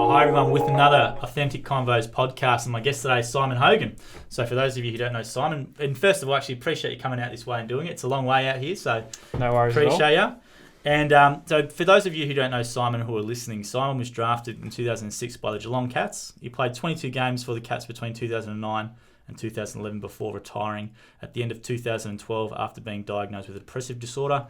Hi everyone, with another Authentic Convos podcast, and my guest today is Simon Hogan. So for those of you who don't know Simon, and first of all, actually appreciate you coming out this way and doing it. It's a long way out here, so no worries appreciate you. And so for those of you who don't know Simon who are listening, Simon was drafted in 2006 by the Geelong Cats. He played 22 games for the Cats between 2009 and 2011 before retiring at the end of 2012 after being diagnosed with a depressive disorder.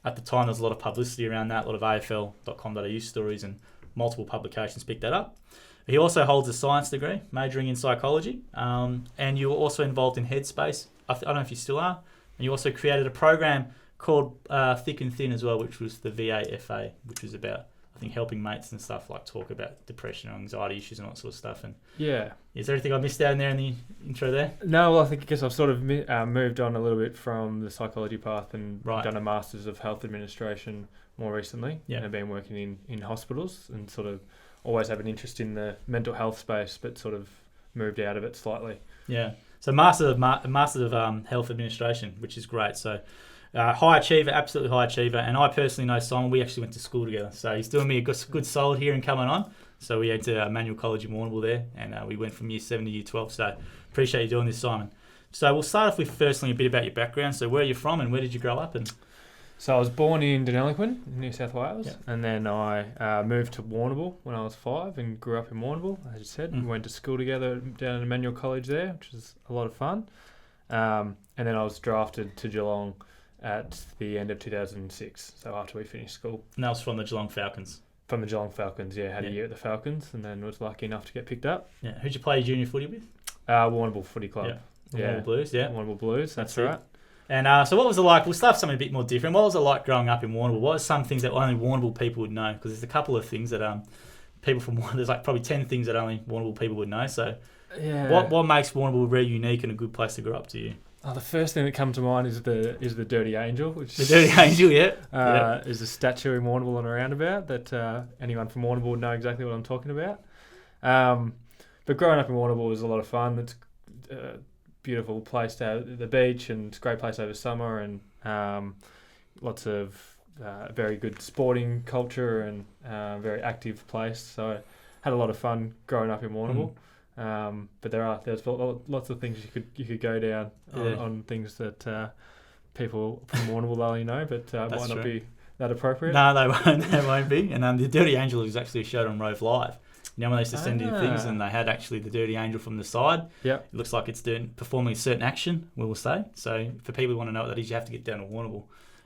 At the time, there was a lot of publicity around that, a lot of AFL.com.au stories and multiple publications picked that up. He also holds a science degree, majoring in psychology, and you were also involved in Headspace. I don't know if you still are. And you also created a program called Thick and Thin as well, which was the VAFA, which was about, I think, helping mates and stuff, like talk about depression and anxiety issues and all that sort of stuff. And yeah. Is there anything I missed out in there in the intro there? No, well, I think because I've sort of moved on a little bit from the psychology path and done a Masters of Health Administration more recently. Yeah. And I've been working in hospitals and sort of always have an interest in the mental health space, but sort of moved out of it slightly. Yeah. So Masters of Health Administration, which is great. So high achiever, absolutely high achiever. And I personally know Simon. We actually went to school together. So he's doing me a good solid here and coming on. So we went to Manual College in Warrnambool there, and we went from year 7 to year 12. So appreciate you doing this, Simon. So we'll start off with firstly a bit about your background. So where are you from and where did you grow up? And so I was born in Deniliquin, New South Wales, yeah. And then I moved to Warrnambool when I was 5 and grew up in Warrnambool, as you said. We went to school together down at Manual College there, which was a lot of fun. And then I was drafted to Geelong at the end of 2006, so after we finished school. And that was from the Geelong Falcons? From the Geelong Falcons, yeah. Had a year at the Falcons and then was lucky enough to get picked up. Yeah. Who'd you play your junior footy with? Warrnambool Footy Club. Yeah. Warrnambool Blues, yeah. Warrnambool Blues, that's right. And so what was it like? We'll start with something a bit more different. What was it like growing up in Warrnambool? What are some things that only Warrnambool people would know? Because there's a couple of things that people from Warrnambool, there's like probably 10 things that only Warrnambool people would know. So what makes Warrnambool very unique and a good place to grow up to you? Oh, the first thing that comes to mind is the Dirty Angel, which the Dirty Angel, yeah. Is a statue in Warrnambool on a roundabout that anyone from Warrnambool would know exactly what I'm talking about. But growing up in Warrnambool was a lot of fun. It's a beautiful place to have the beach, and it's a great place over summer, and lots of very good sporting culture and very active place. So I had a lot of fun growing up in Warrnambool. But there's lots of things you could go down on things that people from Warrnambool only know, but might not be that appropriate. No, they won't be. And the Dirty Angel was actually showed on Rove Live. You know when they used to send in things and they had actually the Dirty Angel from the side. Yeah. It looks like it's performing a certain action, we will say. So for people who want to know what that is, you have to get down to Warrnambool.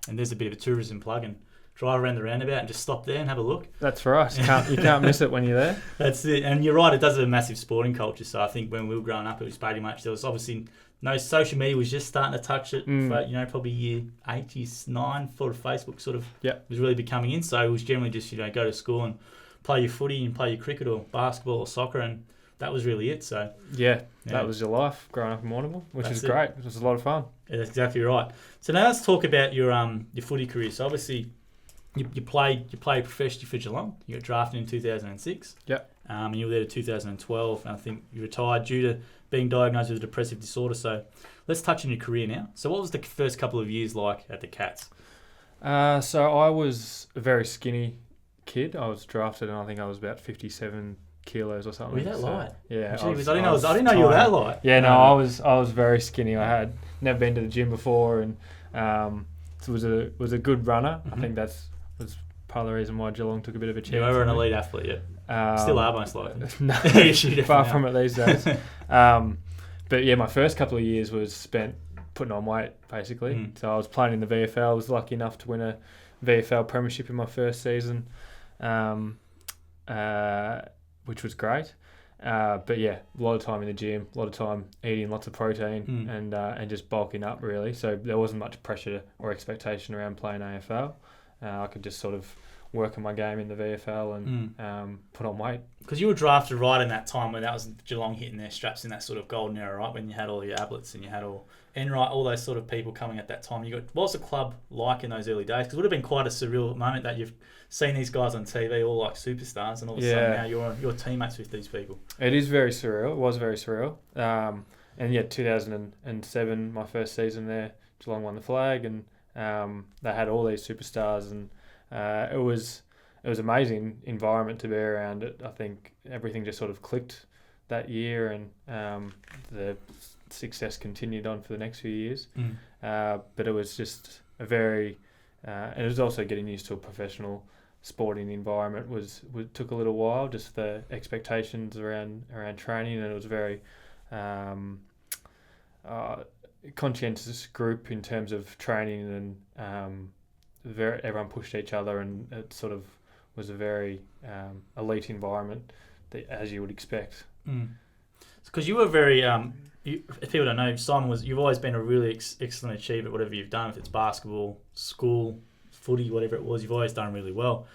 And there's a bit of a tourism plug and drive around the roundabout and just stop there and have a look. That's right. You can't miss it when you're there. That's it. And you're right, it does have a massive sporting culture. So I think when we were growing up, it was pretty much, there was obviously no social media was just starting to touch it. For, probably year 8, year 9, for Facebook sort of was really becoming in. So it was generally just, go to school and play your footy and play your cricket or basketball or soccer, and that was really it. So that was your life growing up in Warrnambool, which is great. It was a lot of fun. Yeah, that's exactly right. So now let's talk about your footy career. So obviously you played professionally for Geelong. You got drafted in 2006. Yeah. And you were there to 2012. And I think you retired due to being diagnosed with a depressive disorder. So let's touch on your career now. So what was the first couple of years like at the Cats? So I was a very skinny kid. I was drafted and I think I was about 57 kilos or something. Were you that light? Yeah. I didn't know you were that light. Yeah, no, I was very skinny. I had never been to the gym before, and so was a good runner. I think was part of the reason why Geelong took a bit of a chance. You were an elite athlete, yeah. Still are most likely. No, far from it these days. But yeah, my first couple of years was spent putting on weight, basically. So I was playing in the VFL. I was lucky enough to win a VFL premiership in my first season, which was great. But yeah, a lot of time in the gym, a lot of time eating lots of protein and just bulking up, really. So there wasn't much pressure or expectation around playing AFL. I could just sort of work on my game in the VFL and put on weight. Because you were drafted right in that time when that was Geelong hitting their straps in that sort of golden era, right? When you had all your Ablets and you had all Enright, all those sort of people coming at that time. What was the club like in those early days? Because it would have been quite a surreal moment that you've seen these guys on TV all like superstars, and all of a sudden now you're teammates with these people. It is very surreal. It was very surreal. And yeah, 2007, my first season there, Geelong won the flag, and they had all these superstars, and it was it was amazing environment to be around. I think everything just sort of clicked that year, and the success continued on for the next few years. But it was just a very, and it was also getting used to a professional sporting environment took a little while. Just the expectations around training, and it was very conscientious group in terms of training, and everyone pushed each other, and it sort of was a very elite environment, as you would expect. Because you were very, if people don't know, you've always been a really excellent achiever at whatever you've done. If it's basketball, school, footy, whatever it was, you've always done really well.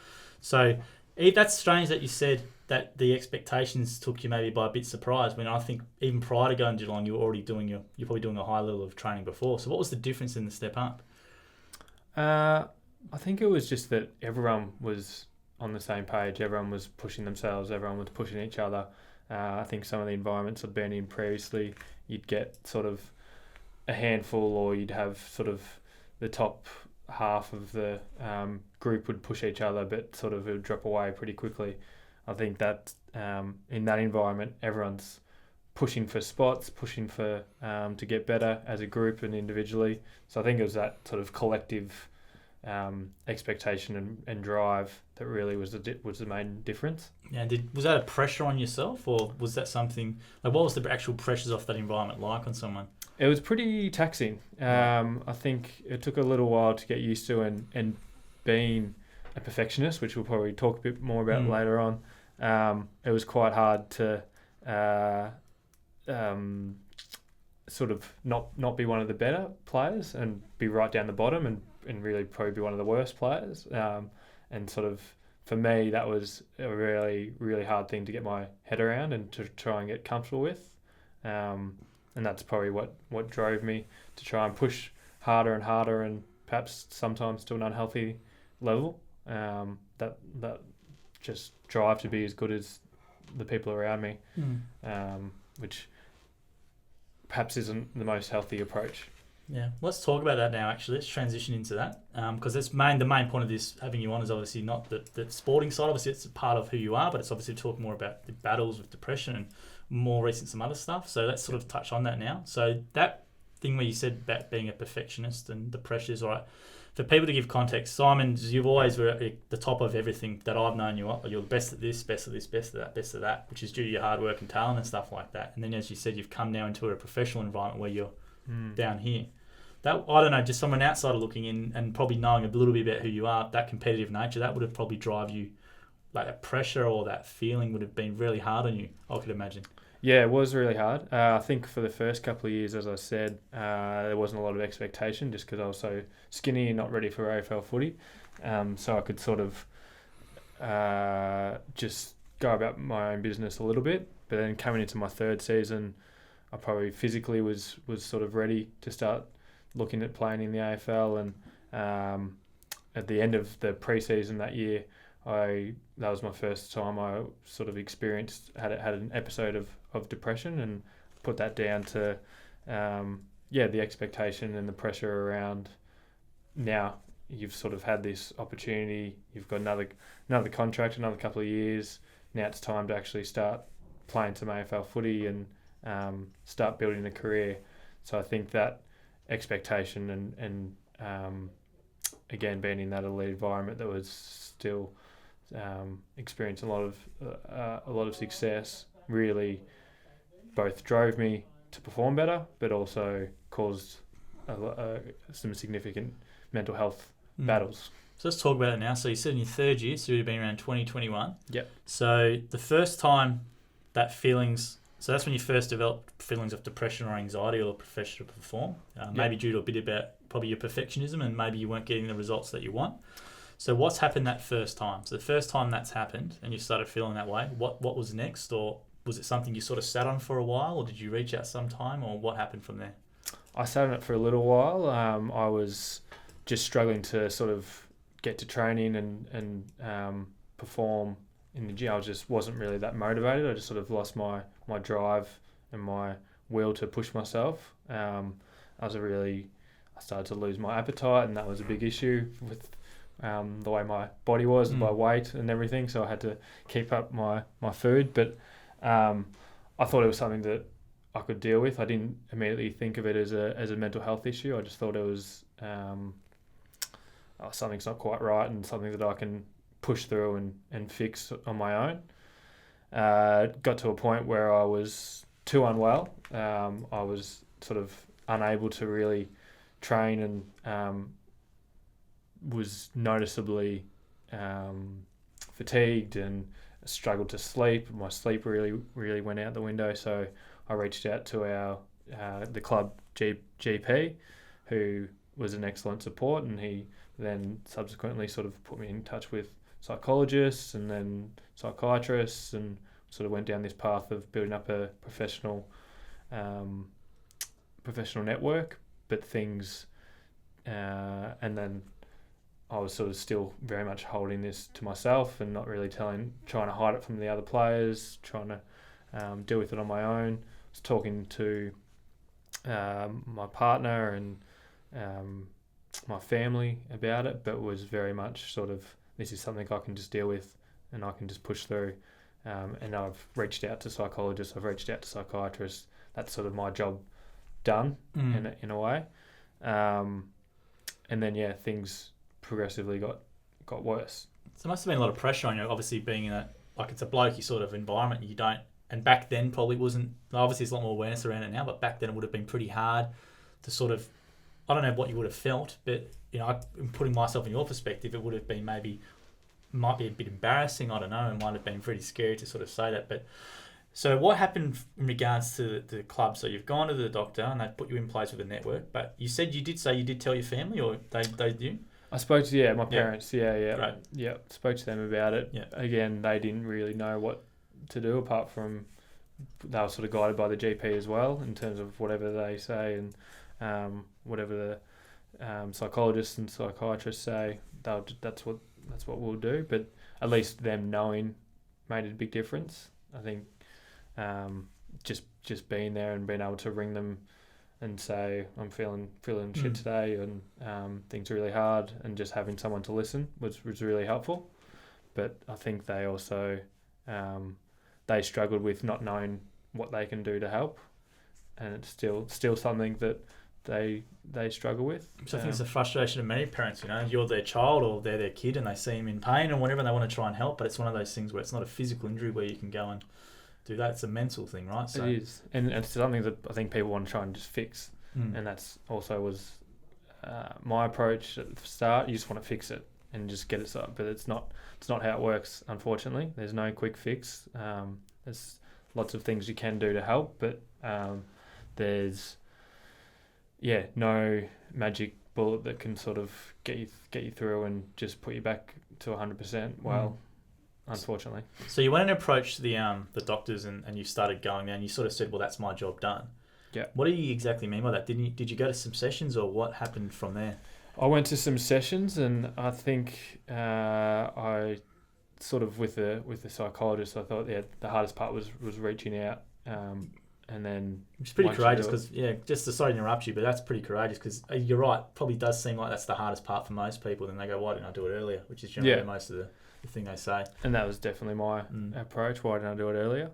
So that's strange that you said that the expectations took you maybe by a bit surprised, when I think even prior to going to Geelong, you were already you're probably doing a high level of training before. So what was the difference in the step up? I think it was just that everyone was on the same page. Everyone was pushing themselves. Everyone was pushing each other. I think some of the environments I'd been in previously, you'd get sort of a handful, or you'd have sort of the top half of the group would push each other, but sort of it would drop away pretty quickly. I think that in that environment, everyone's pushing for spots, pushing for to get better as a group and individually. So I think it was that sort of collective expectation and drive that really was the main difference. Yeah, was that a pressure on yourself, or was that something like, what was the actual pressures off that environment like on someone? It was pretty taxing. I think it took a little while to get used to, and being a perfectionist, which we'll probably talk a bit more about later on. It was quite hard to sort of not be one of the better players and be right down the bottom, and really probably be one of the worst players. And sort of, for me, that was a really, really hard thing to get my head around and to try and get comfortable with. And that's probably what drove me to try and push harder and harder, and perhaps sometimes to an unhealthy level. That just drive to be as good as the people around me, which perhaps isn't the most healthy approach. Yeah, let's talk about that now. Actually, let's transition into that, because the main point of this having you on is obviously not the sporting side. Obviously, it's a part of who you are, but it's obviously talk more about the battles with depression and more recent some other stuff. So let's sort of touch on that now. So that thing where you said about being a perfectionist and the pressures, all right. For people to give context, Simon, you've always were at the top of everything that I've known you. You're the best at this, best at this, best at that, best at that, which is due to your hard work and talent and stuff like that. And then, as you said, you've come now into a professional environment where you're down here. That, I don't know, just someone outsider looking in and probably knowing a little bit about who you are, that competitive nature, that would have probably drive you, like that pressure or that feeling would have been really hard on you, I could imagine. Yeah, it was really hard. I think for the first couple of years, as I said, there wasn't a lot of expectation just because I was so skinny and not ready for AFL footy. So I could sort of just go about my own business a little bit. But then coming into my third season, I probably physically was sort of ready to start looking at playing in the AFL. And at the end of the pre-season that year, that was my first time I sort of had an episode of depression, and put that down to the expectation and the pressure around. Now you've sort of had this opportunity, you've got another contract, another couple of years. Now it's time to actually start playing some AFL footy and start building a career. So I think that expectation and again, being in that elite environment that was still experiencing a lot of success, really both drove me to perform better, but also caused some significant mental health battles. So let's talk about it now. So you said in your third year, so you'd been around 2021. Yep. So the first time that feelings, so that's when you first developed feelings of depression or anxiety or pressure to perform, maybe due to a bit about probably your perfectionism, and maybe you weren't getting the results that you want. So what's happened that first time? So the first time that's happened and you started feeling that way, what was next? Or was it something you sort of sat on for a while, or did you reach out sometime, or what happened from there? I sat on it for a little while. I was just struggling to sort of get to training and perform in the gym. I just wasn't really that motivated. I just sort of lost my drive and my will to push myself. I started to lose my appetite, and that was a big issue with the way my body was Mm. by weight and everything. So I had to keep up my food. But I thought it was something that I could deal with. I didn't immediately think of it as a mental health issue. I just thought it was something's not quite right and something that I can push through and fix on my own. Got to a point where I was too unwell. I was sort of unable to really train and was noticeably fatigued and struggled to sleep. My sleep really went out the window. So I reached out to the club GP, who was an excellent support, and he then subsequently sort of put me in touch with psychologists and then psychiatrists, and sort of went down this path of building up a professional network. But things, and then I was sort of still very much holding this to myself and not really trying to hide it from the other players, trying to deal with it on my own. I was talking to my partner and my family about it, but was very much sort of, this is something I can just deal with and I can just push through. And I've reached out to psychologists, I've reached out to psychiatrists. That's sort of my job done in a way. And then, things progressively got worse. So there must have been a lot of pressure on you, obviously being in it's a blokey sort of environment. You don't, and back then probably wasn't, obviously there's a lot more awareness around it now, but back then it would have been pretty hard to sort of, I don't know what you would have felt, but, putting myself in your perspective, it would have been might be a bit embarrassing, I don't know, it might have been pretty scary to sort of say that. But so what happened in regards to the club? So you've gone to the doctor and they put you in place with a network, but you said you did tell your family, or they did? I spoke to my parents. Yeah. Right. Yeah, spoke to them about it. Yeah. Again, they didn't really know what to do, apart from they were sort of guided by the GP as well in terms of whatever they say, and whatever the psychologists and psychiatrists say. That's what we'll do. But at least them knowing made a big difference. I think just being there and being able to ring them and say I'm feeling shit today, and things are really hard, and just having someone to listen was really helpful. But I think they also they struggled with not knowing what they can do to help, and it's still something that they struggle with. So I think it's a frustration of many parents. You're their child or they're their kid, and they see him in pain and whatever, and they want to try and help. But it's one of those things where it's not a physical injury where you can go and do that. It's a mental thing, right? So it is, and it's something that I think people want to try and just fix. And that's also was my approach at the start. You just want to fix it and just get it started, but it's not how it works. Unfortunately, there's no quick fix. There's lots of things you can do to help, but there's no magic bullet that can sort of get you through and just put you back to 100%. Well, unfortunately. So you went and approached the doctors and you started going there, and you sort of said, well, that's my job done. Yeah. What do you exactly mean by that? Did you go to some sessions, or what happened from there? I went to some sessions, and I think I sort of with the psychologist, I thought the hardest part was reaching out, and then it's pretty courageous because sorry to interrupt you, but that's pretty courageous because you're right. Probably does seem like that's the hardest part for most people. Then they go, why didn't I do it earlier? Which is generally most of the thing they say. And that was definitely my approach. Why didn't I do it earlier?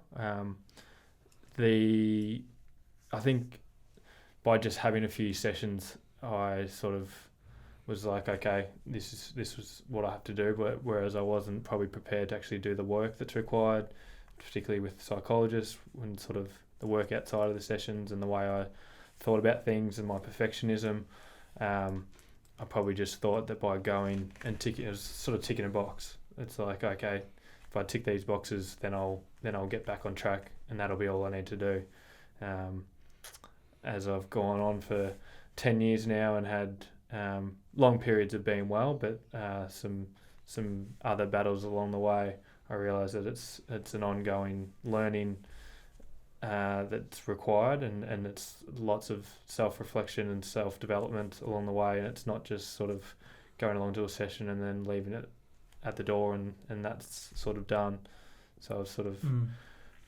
I think by just having a few sessions, I sort of was like, okay, this was what I have to do. But whereas I wasn't probably prepared to actually do the work that's required, particularly with psychologists, when sort of the work outside of the sessions and the way I thought about things and my perfectionism, I probably just thought that by going and ticking, it was sort of ticking a box. It's like, okay, if I tick these boxes, then I'll get back on track, and that'll be all I need to do. As I've gone on for 10 years now and had long periods of being well, but some other battles along the way, I realise that it's an ongoing learning that's required, and it's lots of self-reflection and self-development along the way, and it's not just sort of going along to a session and then leaving it at the door and that's sort of done. So I've sort of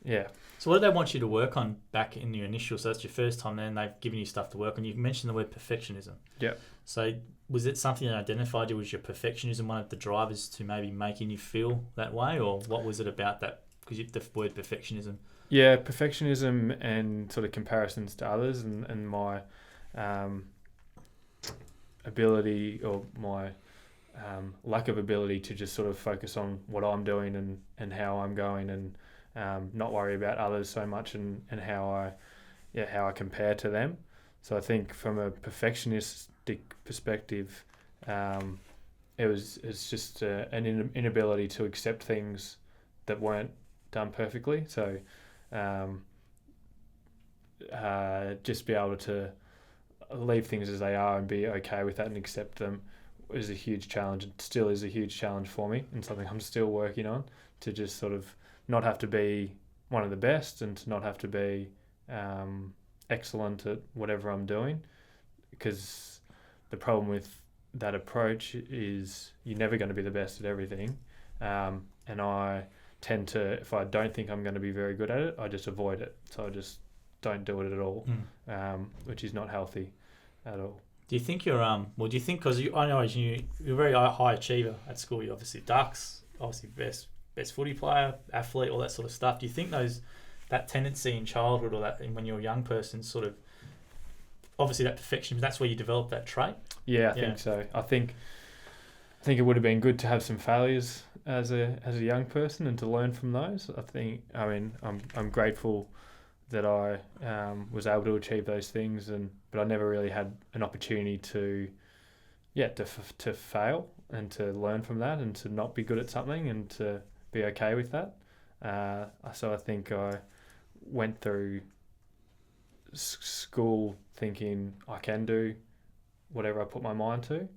yeah. So what did they want you to work on back in your initial? So that's your first time there, and they've given you stuff to work on. You've mentioned the word perfectionism. Yeah. So was it something that identified you? Was your perfectionism one of the drivers to maybe making you feel that way, or what was it about that? Because the word perfectionism. Yeah, perfectionism and sort of comparisons to others, and my ability, or my lack of ability to just sort of focus on what I'm doing and how I'm going, and not worry about others so much, and how I compare to them. So I think from a perfectionistic perspective, it's just an inability to accept things that weren't done perfectly. So just be able to leave things as they are and be okay with that and accept them is a huge challenge. It still is a huge challenge for me, and something I'm still working on, to just sort of not have to be one of the best, and to not have to be excellent at whatever I'm doing, because the problem with that approach is you're never going to be the best at everything, and I tend to, if I don't think I'm going to be very good at it, I just avoid it. So I just don't do it at all, which is not healthy at all. Do you think you're do you think, because I know you're a very high achiever at school, you're obviously Ducks, obviously best footy player, athlete, all that sort of stuff. Do you think that tendency in childhood, or that when you're a young person, sort of, obviously that perfection, that's where you develop that trait? Yeah, I think so. I think it would have been good to have some failures as a young person and to learn from those. I'm grateful that I was able to achieve those things, but I never really had an opportunity to fail and to learn from that, and to not be good at something and to be okay with that. So I think I went through school thinking I can do whatever I put my mind to,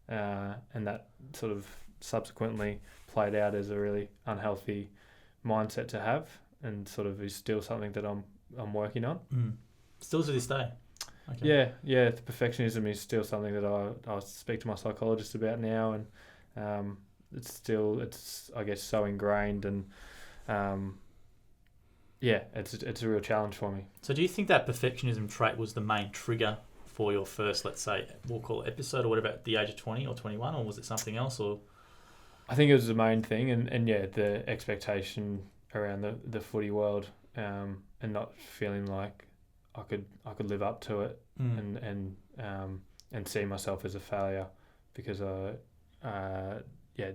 and that sort of subsequently played out as a really unhealthy mindset to have, and sort of is still something that I'm working on. Still to this day? Okay. Yeah. The perfectionism is still something that I speak to my psychologist about now, and it's I guess so ingrained, and it's a real challenge for me. So do you think that perfectionism trait was the main trigger for your first, let's say, we'll call it episode, or whatever, at the age of 20 or 21, or was it something else? Or I think it was the main thing, and the expectation around the footy world, and not feeling like I could live up to it, and see myself as a failure, because I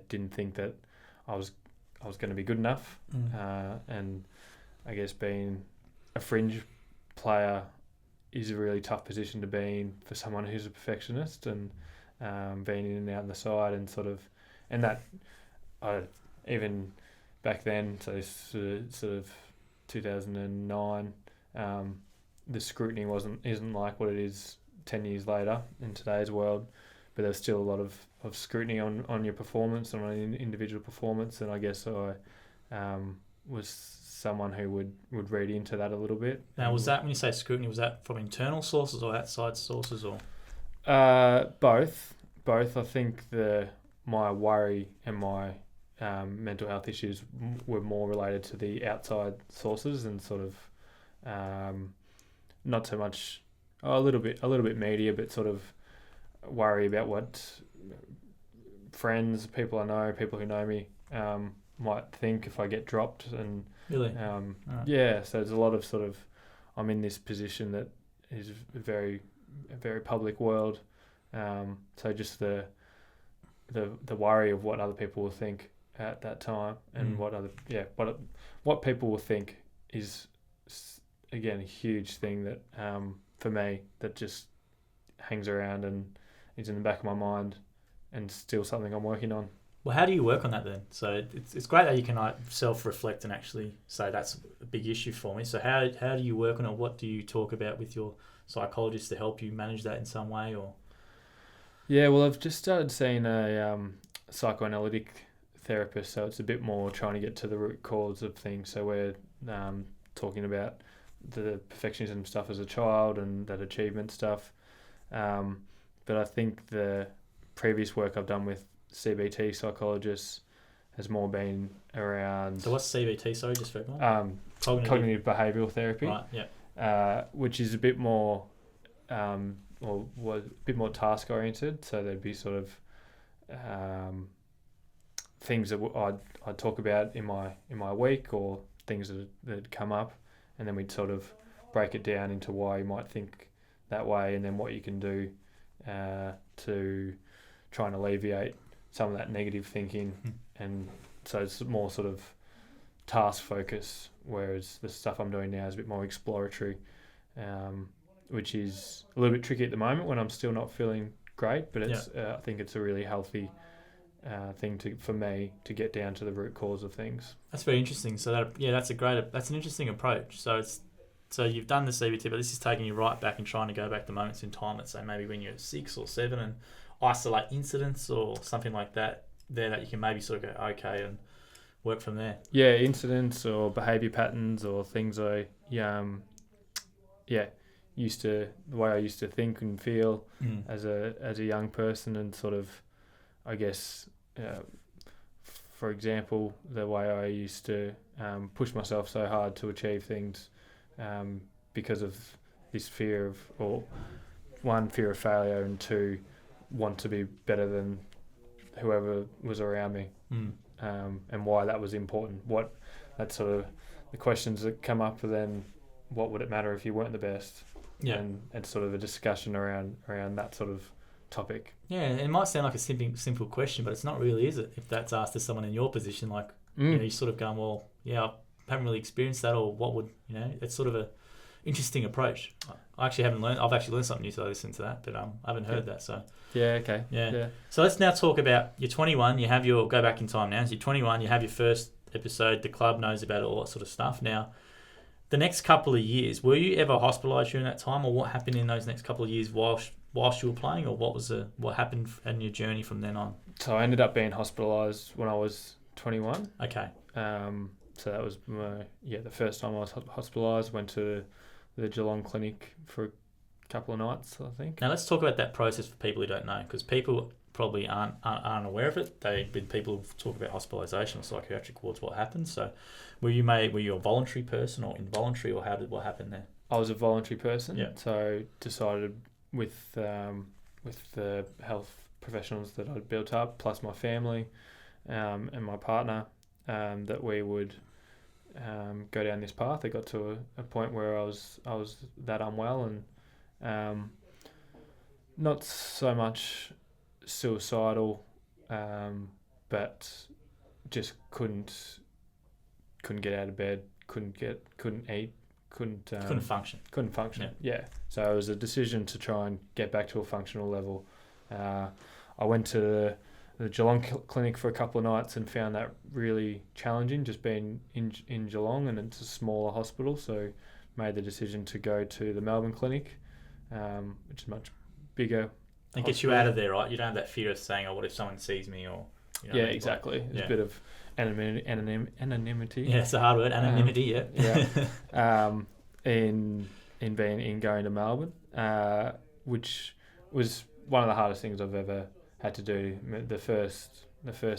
didn't think that I was going to be good enough, and I guess being a fringe player is a really tough position to be in for someone who's a perfectionist, and being in and out on the side, and sort of, and that even back then, so sort of 2009, the scrutiny isn't like what it is 10 years later in today's world, but there's still a lot of scrutiny on your performance and on individual performance, and I guess I was someone who would read into that a little bit. Now, was that, when you say scrutiny, was that from internal sources or outside sources, or? Both. I think my worry and my mental health issues were more related to the outside sources, and sort of not so much a little bit media, but sort of worry about what friends, people I know, people who know me might think if I get dropped, and really, right. So there's a lot of sort of, I'm in this position that is a very public world, so just the worry of what other people will think at that time, and what people will think is, again, a huge thing that for me, that just hangs around and is in the back of my mind, and still something I'm working on. Well, how do you work on that then? So it's great that you can self-reflect and actually say that's a big issue for me. So how do you work on it? What do you talk about with your psychologist to help you manage that in some way? Or yeah, well, I've just started seeing a psychoanalytic therapist, so it's a bit more trying to get to the root cause of things. So we're talking about the perfectionism stuff as a child and that achievement stuff, but I think the previous work I've done with CBT psychologists has more been around. So what's CBT? Sorry, just for everyone. cognitive behavioural therapy, Right. Yeah. which is a bit more, or was a bit more task oriented. So there'd be sort of things that I'd talk about in my week, or things that come up, and then we'd sort of break it down into why you might think that way, and then what you can do to try and alleviate some of that negative thinking. And so it's more sort of task focus, whereas the stuff I'm doing now is a bit more exploratory, which is a little bit tricky at the moment when I'm still not feeling great, but it's I think it's a really healthy thing for me to get down to the root cause of things. That's very interesting. So that's an interesting approach. So you've done the CBT, but this is taking you right back and trying to go back to moments in time, let's say maybe when you're 6 or 7, and isolate incidents or something like that there that you can maybe sort of go, okay, and work from there. Yeah, incidents or behaviour patterns or things the way I used to think and feel as a young person, and sort of, I guess, for example, the way I used to push myself so hard to achieve things because of this fear of, or one, fear of failure, and two, want to be better than whoever was around me, and why that was important. What that sort of the questions that come up, and then what would it matter if you weren't the best? Yeah, and sort of a discussion around that sort of topic. Yeah, it might sound like a simple question, but it's not really, is it? If that's asked to someone in your position, like you sort of going, well, yeah, I haven't really experienced that, or what would it's sort of a interesting approach. I've actually learned something new, so I listened to that, but I haven't heard that. So okay. Yeah. So let's now talk about, you're 21, you have go back in time now, so you're 21, you have your first episode, the club knows about it, all that sort of stuff. Now, the next couple of years, were you ever hospitalised during that time, or what happened in those next couple of years whilst you were playing, or what happened in your journey from then on? So I ended up being hospitalised when I was 21. Okay. So that was the first time I was hospitalised. Went to the Geelong clinic for a couple of nights, I think. Now let's talk about that process for people who don't know, because people probably aren't aware of it. People talk about hospitalisation or psychiatric wards, what happens. So were you a voluntary person or involuntary, or what happened there? I was a voluntary person. Yeah. So decided with the health professionals that I'd built up, plus my family, and my partner, that we would go down this path. I got to a point where I was that unwell, and not so much suicidal, but just couldn't get out of bed, couldn't eat, couldn't function. Yeah. So it was a decision to try and get back to a functional level. I went to the Geelong clinic for a couple of nights and found that really challenging, just being in Geelong, and it's a smaller hospital, so made the decision to go to the Melbourne clinic, which is much bigger. And gets you out of there, right? You don't have that fear of saying, oh, what if someone sees me, or... exactly. There's a bit of anonymity. Yeah, it's a hard word, anonymity, in going to Melbourne, which was one of the hardest things I've ever had to do. The first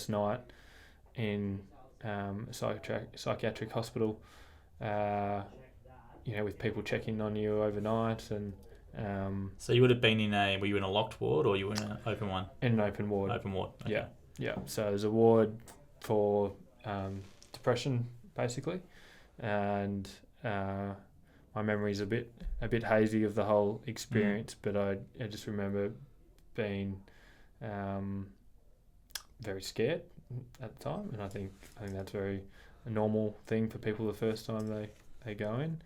night in psychiatric hospital, with people checking on you overnight, and so you would have been were you in a locked ward, or you were in an open one? In an open ward. Okay. Yeah. So there's a ward for depression, basically, and my memory's a bit hazy of the whole experience, but I just remember being very scared at the time, and I think that's a normal thing for people the first time they go in,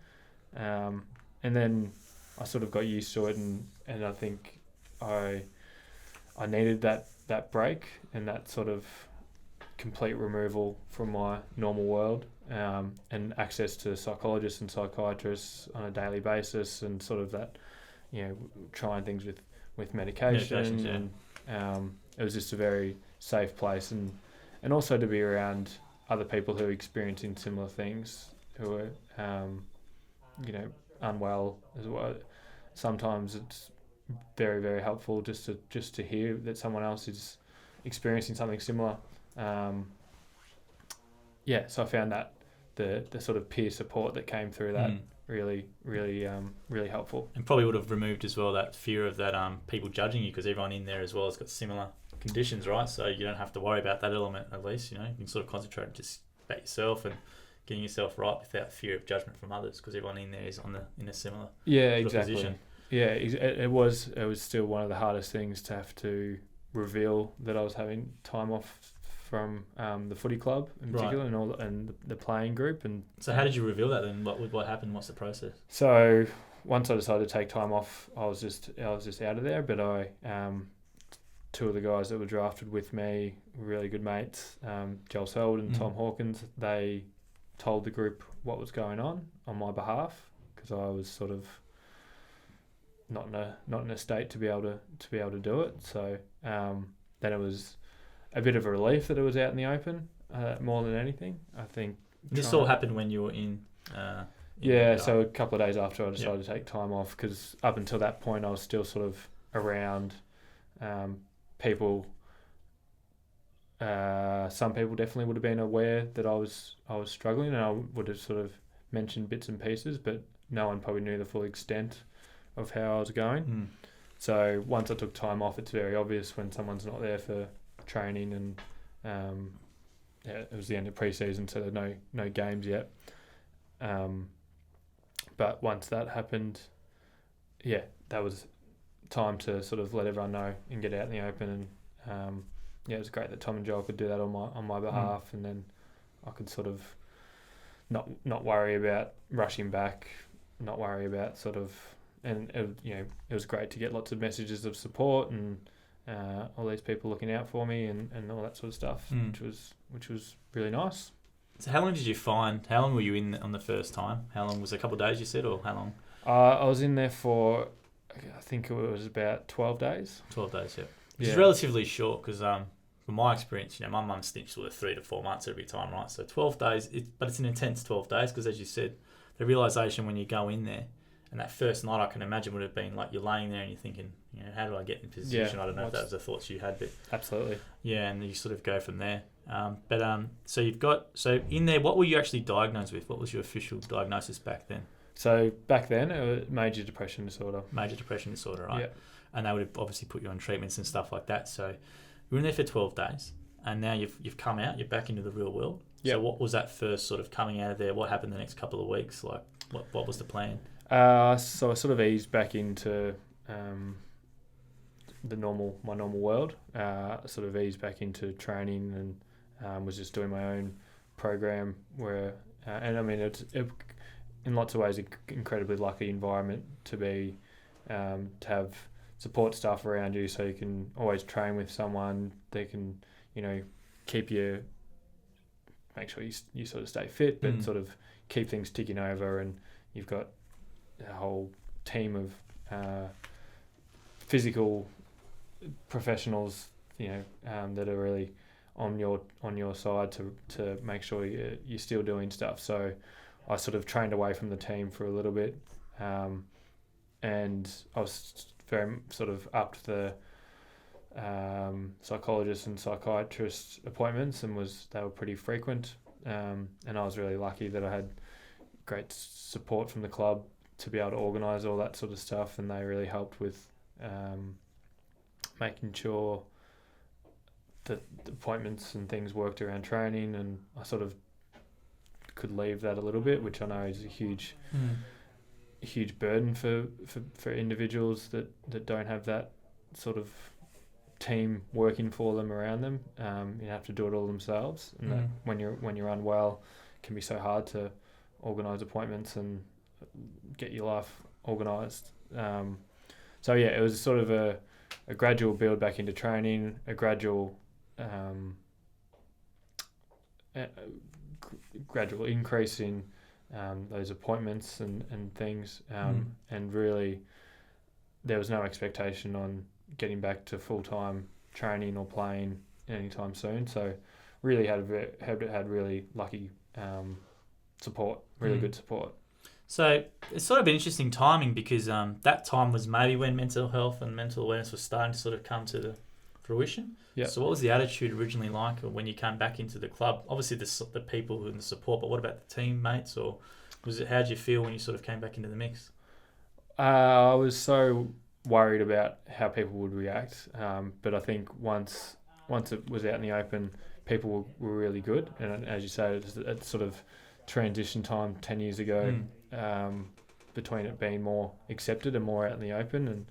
and then I sort of got used to it, and I think I needed that break and that sort of complete removal from my normal world, and access to psychologists and psychiatrists on a daily basis, and sort of that, trying things with medication, and it was just a very safe place, and also to be around other people who are experiencing similar things, who are unwell as well. Sometimes it's very, very helpful just to hear that someone else is experiencing something similar. So I found the sort of peer support that came through that really helpful. And probably would have removed as well that fear of that people judging you, because everyone in there as well has got similar conditions, right? So you don't have to worry about that element, at least. You can sort of concentrate just about yourself and getting yourself right without fear of judgment from others, because everyone in there is in a similar exactly position. It was still one of the hardest things to have to reveal that I was having time off from the footy club in particular, and the playing group. And so how did you reveal that then? What happened? What's the process? So once I decided to take time off, I was just out of there. But I two of the guys that were drafted with me, really good mates, Joel Selwood and Tom Hawkins, they told the group what was going on my behalf, because I was sort of not in a state to be able to do it. So then it was a bit of a relief that it was out in the open, more than anything. I think this all happened when you were in. So a couple of days after I decided to take time off, because up until that point I was still sort of around people. Some people definitely would have been aware that I was struggling, and I would have sort of mentioned bits and pieces, but no one probably knew the full extent of how I was going. So once I took time off, it's very obvious when someone's not there for training, and it was the end of pre-season, so there were no games yet. But once that happened, that was time to sort of let everyone know and get out in the open. And it was great that Tom and Joel could do that on my behalf, and then I could sort of not worry about rushing back, not worry about sort of, and it was great to get lots of messages of support and all these people looking out for me and all that sort of stuff, which was really nice. So how long were you in on the first time? How long was it? A couple of days you said, or how long? I was in there for, I think it was about 12 days. 12 days, yeah. Which is relatively short, because from my experience, my mum stinks sort of 3 to 4 months every time, right? So 12 days, but it's an intense 12 days, because as you said, the realisation when you go in there, and that first night I can imagine would have been like you're laying there and you're thinking, how do I get in position? I don't know if that was the thoughts you had, but absolutely. Yeah, and you sort of go from there. So in there, what were you actually diagnosed with? What was your official diagnosis back then? So back then, it was major depression disorder. Major depression disorder, right? Yeah. And they would have obviously put you on treatments and stuff like that. So you were in there for 12 days, and now you've come out, you're back into the real world. Yep. So what was that first sort of coming out of there? What happened the next couple of weeks? Like, what was the plan? So I sort of eased back into my normal world. Sort of eased back into training, and was just doing my own program where, and I mean, it in lots of ways an incredibly lucky environment to be, to have support staff around you, so you can always train with someone. They can, keep you, make sure you sort of stay fit, but sort of keep things ticking over, and you've got a whole team of physical professionals, that are really on your side to make sure you're still doing stuff. So I sort of trained away from the team for a little bit, and I was very sort of upped the psychologist and psychiatrist appointments, and they were pretty frequent, and I was really lucky that I had great support from the club to be able to organise all that sort of stuff, and they really helped with making sure that the appointments and things worked around training, and I sort of could leave that a little bit, which I know is a huge burden for individuals that don't have that sort of team working for them around them. You have to do it all themselves, and that when you're unwell, it can be so hard to organise appointments and get your life organised. So it was sort of a gradual build back into training, a gradual gradual increase in those appointments and things, and really there was no expectation on getting back to full-time training or playing anytime soon. So really had really lucky support, really good support. So it's sort of an interesting timing, because that time was maybe when mental health and mental awareness was starting to sort of come to the fruition. Yeah. So what was the attitude originally like when you came back into the club? Obviously the people and the support, but what about the teammates, or how did you feel when you sort of came back into the mix? I was so worried about how people would react, but I think once it was out in the open, people were really good. And as you say, it's sort of transition time 10 years ago, between it being more accepted and more out in the open, and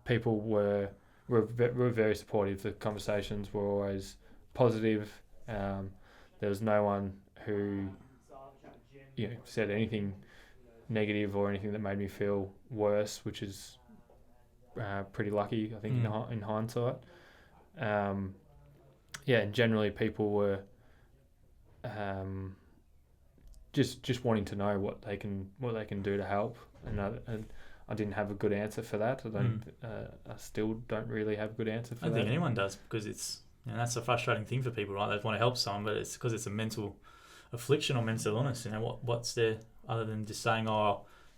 people were very supportive. The conversations were always positive. There was no one who said anything negative or anything that made me feel worse, which is pretty lucky, I think, in hindsight. And generally people were just wanting to know what they can do to help, and I didn't have a good answer for that. I still don't really have a good answer for that. I don't think anyone does, because it's that's a frustrating thing for people, right? They want to help someone, but it's because it's a mental affliction or mental illness. What's there other than just saying,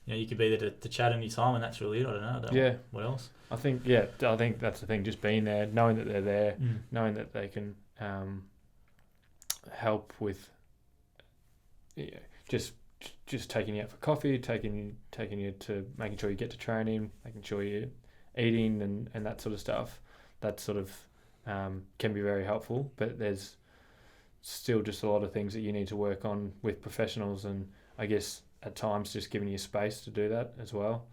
you could be there to chat any time, and that's really it. I don't know. What else? I think that's the thing. Just being there, knowing that they're there, knowing that they can help with, just taking you out for coffee, taking you to making sure you get to training, making sure you're eating and that sort of stuff. That sort of can be very helpful, but there's still just a lot of things that you need to work on with professionals, and I guess at times just giving you space to do that as well.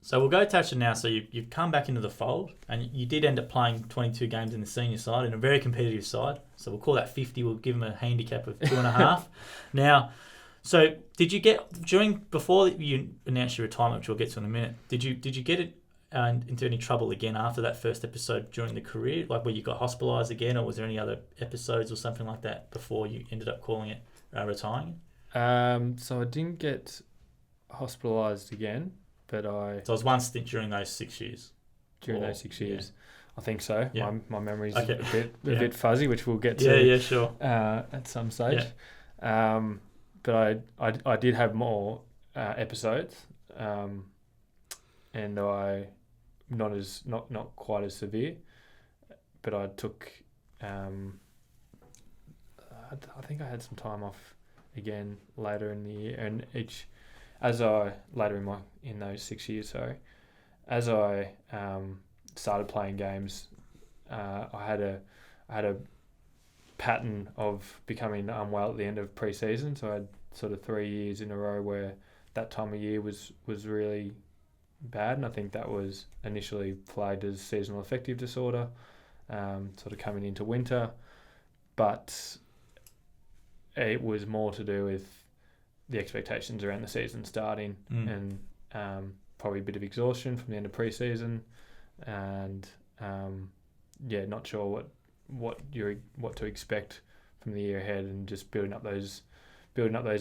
So we'll go touch it now. So you've come back into the fold, and you did end up playing 22 games in the senior side, in a very competitive side. So we'll call that 50. We'll give them a handicap of 2.5. Now, so did you before you announced your retirement, which we'll get to in a minute, did you get it into any trouble again after that first episode during the career, like where you got hospitalised again, or was there any other episodes or something like that before you ended up calling it retiring? So I didn't get hospitalised again, but So it was one stint during those 6 years? Those 6 years, I think so. Yeah. My memory's okay. a bit fuzzy, which we'll get to. Yeah, sure. At some stage. Yeah. But I did have more episodes, and I not quite as severe, but I took I think I had some time off again later in the year, and in those 6 years, as I started playing games, I had a pattern of becoming unwell at the end of pre-season. So I had sort of 3 years in a row where that time of year was really bad, and I think that was initially flagged as seasonal affective disorder, sort of coming into winter, but it was more to do with the expectations around the season starting, and probably a bit of exhaustion from the end of pre-season, and not sure what to expect from the year ahead, and just building up those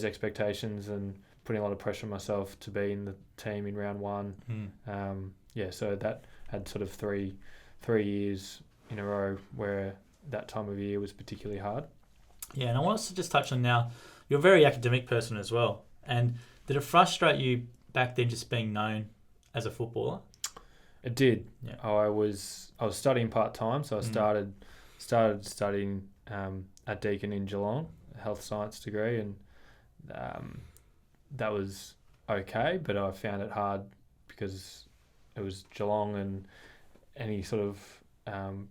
expectations and putting a lot of pressure on myself to be in the team in round one. So that had sort of three years in a row where that time of year was particularly hard. Yeah, and I want us to just touch on now, you're a very academic person as well. And did it frustrate you back then just being known as a footballer? It did. Yeah. I was studying part-time, so I started studying at Deakin in Geelong, a health science degree, and that was okay, but I found it hard because it was Geelong, and any sort of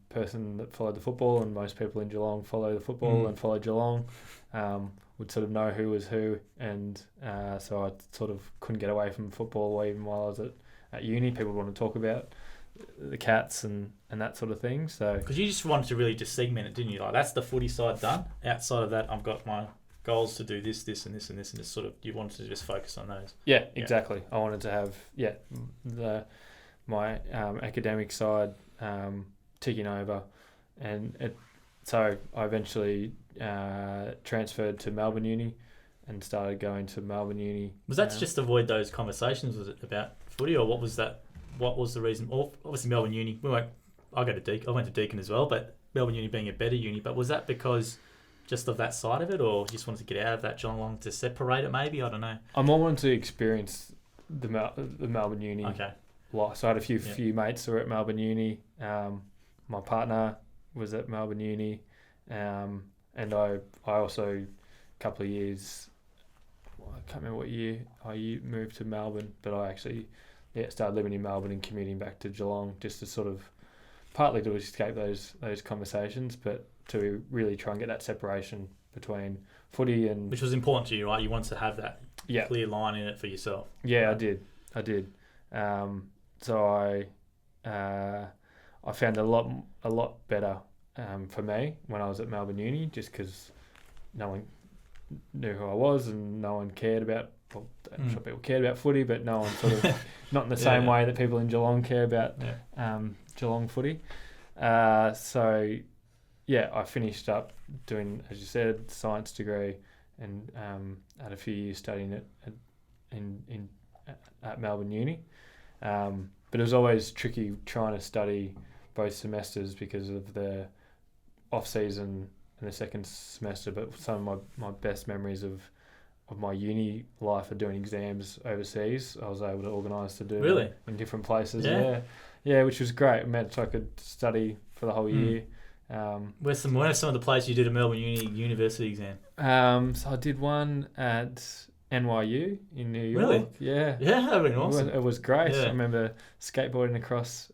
person that followed the football, and most people in Geelong follow the football and follow Geelong, would sort of know who was who, and so I sort of couldn't get away from football even while I was at uni. People want to talk about the Cats and that sort of thing. So because you just wanted to really just segment it, didn't you? Like, that's the footy side done. Outside of that, I've got my goals to do this, and this, and this, and just sort of, you wanted to just focus on those. Yeah, exactly. I wanted to have my academic side ticking over, and so I eventually transferred to Melbourne Uni and started going to Melbourne Uni. Was that to just avoid those conversations? Was it about footy, or what was that? What was the reason? Or obviously Melbourne Uni. I went to Deakin as well, but Melbourne Uni being a better uni. But was that because just of that side of it, or you just wanted to get out of that Geelong to separate it? Maybe, I don't know. I more wanted to experience the Melbourne Uni lot. So I had a few mates that were at Melbourne Uni. My partner was at Melbourne Uni, and I also a couple of years. I can't remember what year I moved to Melbourne, but I actually started living in Melbourne and commuting back to Geelong just to sort of partly to escape those conversations, but to really try and get that separation between footy and... Which was important to you, right? You wanted to have that clear line in it for yourself. Yeah, right? I did. So I found a lot better for me when I was at Melbourne Uni, just because no one knew who I was and no one cared about... Well, I'm sure people cared about footy, but no one sort of... not in the same way that people in Geelong care about Geelong footy. So... Yeah, I finished up doing, as you said, science degree, and had a few years studying at Melbourne Uni. But it was always tricky trying to study both semesters because of the off season and the second semester. But some of my best memories of my uni life are doing exams overseas. I was able to organise to do in different places. Yeah, which was great. It meant I could study for the whole year. Where's some of the places you did a Melbourne University exam? So I did one at NYU in New York. Really? Yeah. Yeah, that would be awesome. It was great. Yeah. I remember skateboarding across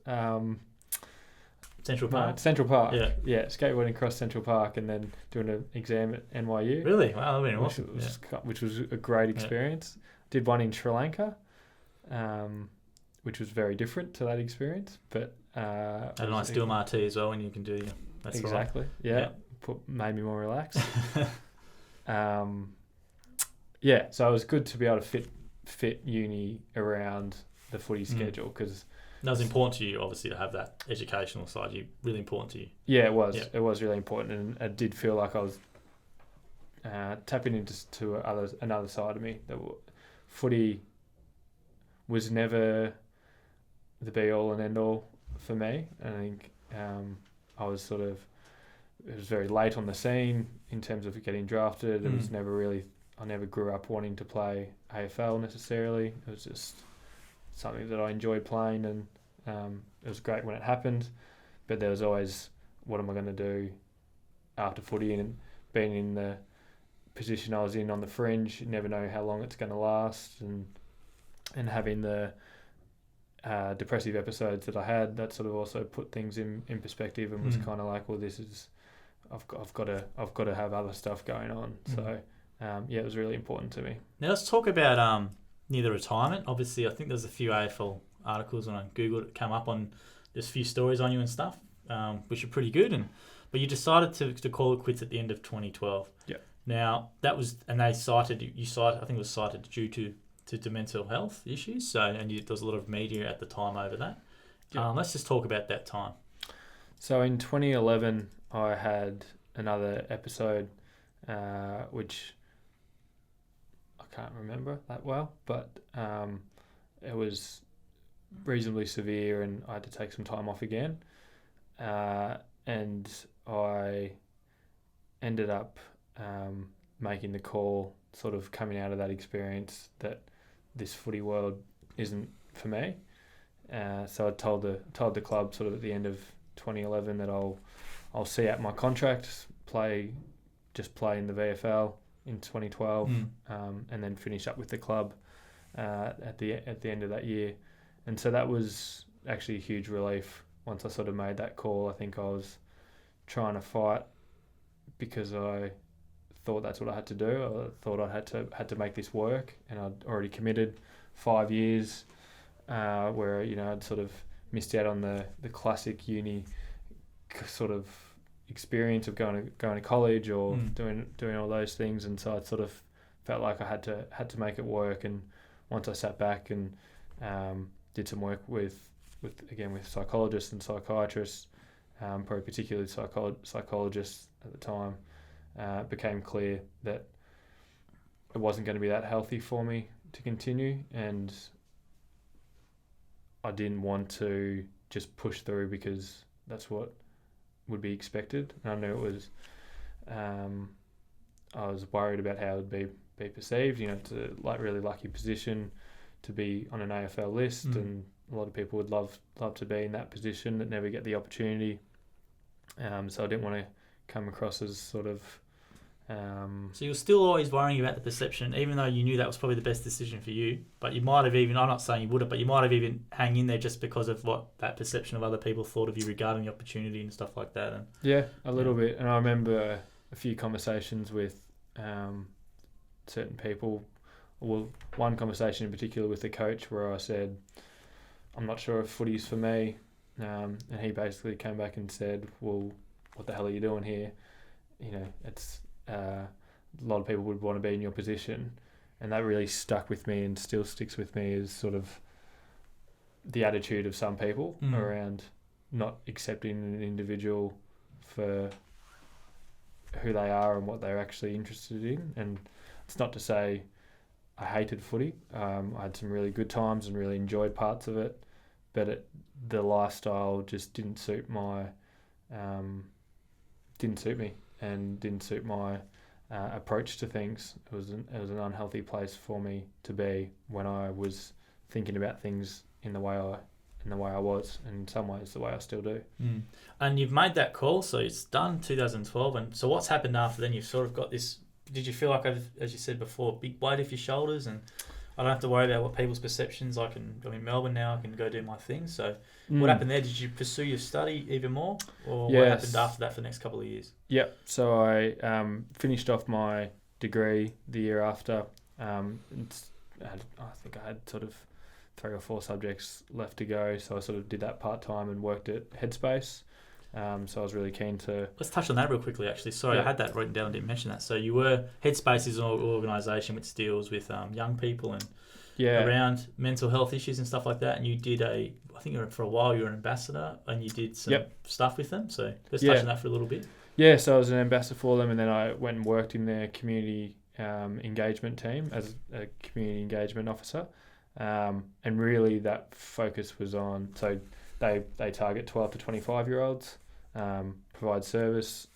Central Park. Central Park. Yeah, skateboarding across Central Park and then doing an exam at NYU. Really? Wow, that would be awesome. Which was a great experience. Did one in Sri Lanka, which was very different to that experience, but had a nice still martini as well, and you can do that's exactly. Right. Yeah. Made me more relaxed. So it was good to be able to fit uni around the footy schedule, because that was important to you, obviously, to have that educational side. Really important to you. Yeah, it was. Yeah. It was really important, and it did feel like I was tapping into another side of me. That footy was never the be all and end all for me. I think I was it was very late on the scene in terms of getting drafted. It was I never grew up wanting to play AFL necessarily. It was just something that I enjoyed playing, and it was great when it happened. But there was always, what am I going to do after footy? And being in the position I was in on the fringe, you never know how long it's going to last. And having the depressive episodes that I had, that sort of also put things in perspective, and was kind of like, well, this is, I've got to have other stuff going on. So it was really important to me. Now let's talk about near the retirement. Obviously, I think there's a few AFL articles on Google that come up on just a few stories on you and stuff, which are pretty good. But you decided to call it quits at the end of 2012. Yeah. Now that was, and they cited, I think it was cited due to mental health issues. So, and there was a lot of media at the time over that. Yeah. Let's just talk about that time. So in 2011, I had another episode, which I can't remember that well, but it was reasonably severe, and I had to take some time off again. And I ended up making the call, sort of coming out of that experience, that this footy world isn't for me. So I told the club sort of at the end of 2011 that I'll see out my contract, play in the VFL in 2012, and then finish up with the club at the end of that year. And so that was actually a huge relief once I sort of made that call. I think I was trying to fight because I thought that's what I had to do. I thought I had to make this work, and I'd already committed 5 years, where I'd sort of missed out on the classic uni sort of experience of going to college or doing all those things, and so I sort of felt like I had to make it work. And once I sat back and did some work with psychologists and psychiatrists, probably particularly psychologists at the time, it became clear that it wasn't going to be that healthy for me to continue, and I didn't want to just push through because that's what would be expected. And I knew it was, I was worried about how it would be perceived. It's a really lucky position to be on an AFL list, and a lot of people would love to be in that position that never get the opportunity. So I didn't want to come across as sort of. So you're still always worrying about the perception, even though you knew that was probably the best decision for you. But you might have even, I'm not saying you would have, but you might have even hang in there just because of what that perception of other people thought of you regarding the opportunity and stuff like that. And yeah, a little bit. And I remember a few conversations with certain people. Well, one conversation in particular with the coach where I said, I'm not sure if footy's for me. And he basically came back and said, well, what the hell are you doing here? You know, it's a lot of people would want to be in your position. And that really stuck with me and still sticks with me as sort of the attitude of some people around not accepting an individual for who they are and what they're actually interested in. And it's not to say I hated footy. I had some really good times and really enjoyed parts of it, but the lifestyle just didn't suit me and didn't suit my approach to things. It was an unhealthy place for me to be when I was thinking about things in the way I was, and in some ways the way I still do. And you've made that call, so it's done 2012. And so what's happened after then? You've sort of got this. Did you feel like, as you said before, big weight off your shoulders, and I don't have to worry about what people's perceptions? I'm in Melbourne now. I can go do my thing. So what happened there? Did you pursue your study even more, or what happened after that for the next couple of years? Yep. So I finished off my degree the year after. I think I had sort of 3 or 4 subjects left to go, so I sort of did that part-time and worked at Headspace. So I was really keen to... Let's touch on that real quickly, actually. Sorry, I had that written down and didn't mention that. So Headspace is an organisation which deals with young people and around mental health issues and stuff like that. And you did I think for a while you were an ambassador and you did some stuff with them. So let's touch on that for a little bit. Yeah, so I was an ambassador for them, and then I went and worked in their community engagement team as a community engagement officer. And really that focus was on... So they target 12 to 25-year-olds, provide services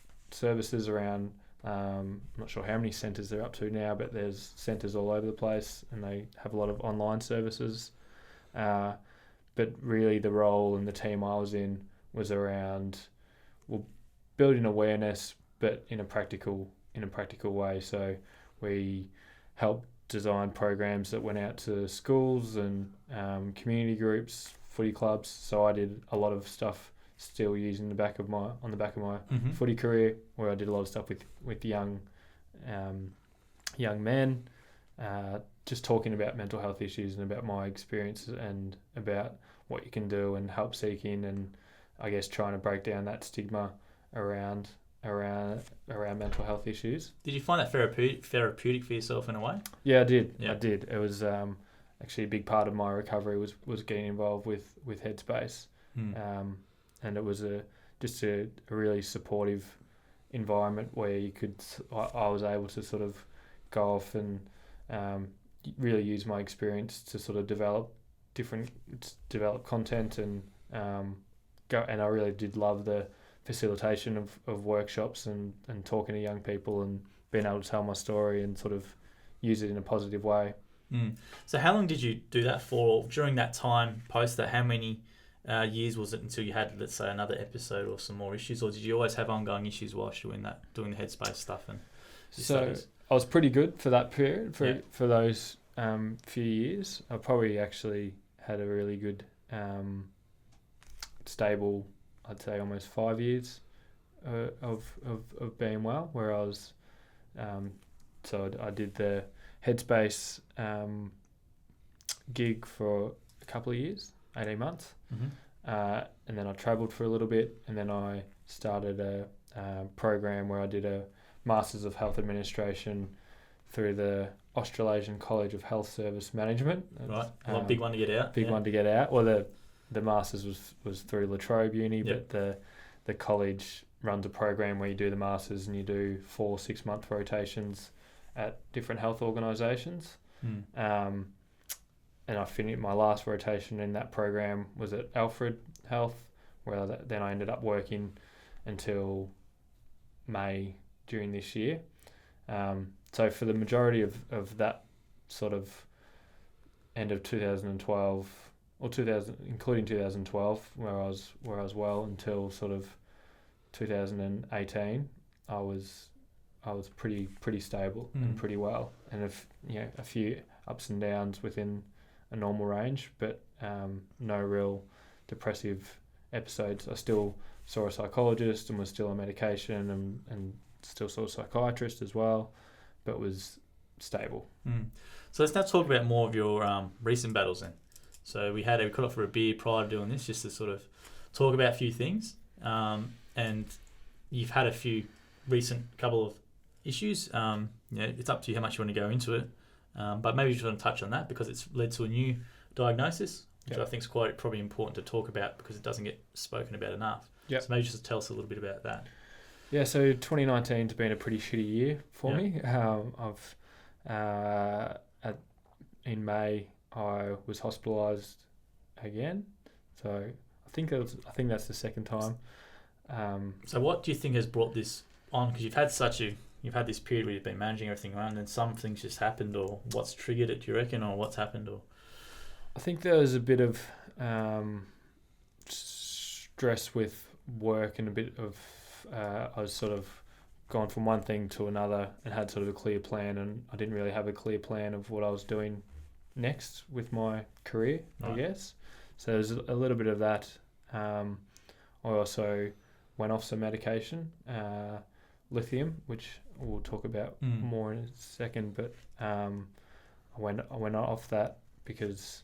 around... I'm not sure how many centres they're up to now, but there's centres all over the place, and they have a lot of online services. But really the role and the team I was in was around building awareness, but in a practical way. So we helped design programs that went out to schools and community groups, footy clubs. So I did a lot of stuff still using on the back of my footy career, where I did a lot of stuff with young men, just talking about mental health issues and about my experiences and about what you can do and help seeking, and I guess trying to break down that stigma around mental health issues. Did you find that therapeutic for yourself in a way? Yeah, I did. Yeah. I did. It was actually a big part of my recovery was getting involved with Headspace. And it was just a really supportive environment where I was able to sort of go off and really use my experience to sort of develop content and and I really did love the facilitation of workshops and talking to young people and being able to tell my story and sort of use it in a positive way. So how long did you do that for? During that time post that, how many years was it until you had, let's say, another episode or some more issues, or did you always have ongoing issues whilst you were doing the Headspace stuff? And so studies? I was pretty good for that period for those few years. I probably actually had a really good stable, I'd say almost 5 years of being well, where I was so I did the Headspace gig for a couple of years, 18 months. And then I travelled for a little bit, and then I started a program where I did a Masters of Health Administration through the Australasian College of Health Service Management. Right, big one to get out. Big one to get out. Well, the Masters was through La Trobe Uni, but the college runs a program where you do the Masters and you do 4 6-month rotations at different health organisations. And I finished my last rotation in that program was at Alfred Health, where then I ended up working until May during this year. So for the majority of that sort of end of 2012 or 2000, including 2012, where I was well until sort of 2018. I was pretty stable and pretty well, and a few ups and downs within a normal range, but no real depressive episodes. I still saw a psychologist and was still on medication and still saw a psychiatrist as well, but was stable. So let's now talk about more of your recent battles then. So we caught up for a beer prior to doing this, just to sort of talk about a few things. And you've had a few recent couple of issues. It's up to you how much you want to go into it. But maybe you just want to touch on that because it's led to a new diagnosis, which I think is quite probably important to talk about because it doesn't get spoken about enough. Yep. So maybe just tell us a little bit about that. Yeah, so 2019's been a pretty shitty year for me. In May I was hospitalised again, so I think that's the second time. So what do you think has brought this on? Because you've had this period where you've been managing everything around, and some things just happened, or what's triggered it? Do you reckon, or what's happened, or? I think there was a bit of stress with work and a bit of I was sort of gone from one thing to another and had sort of a clear plan, and I didn't really have a clear plan of what I was doing next with my career, right. I guess. So there's a little bit of that. I also went off some medication, lithium, which we'll talk about more in a second, but I went off that because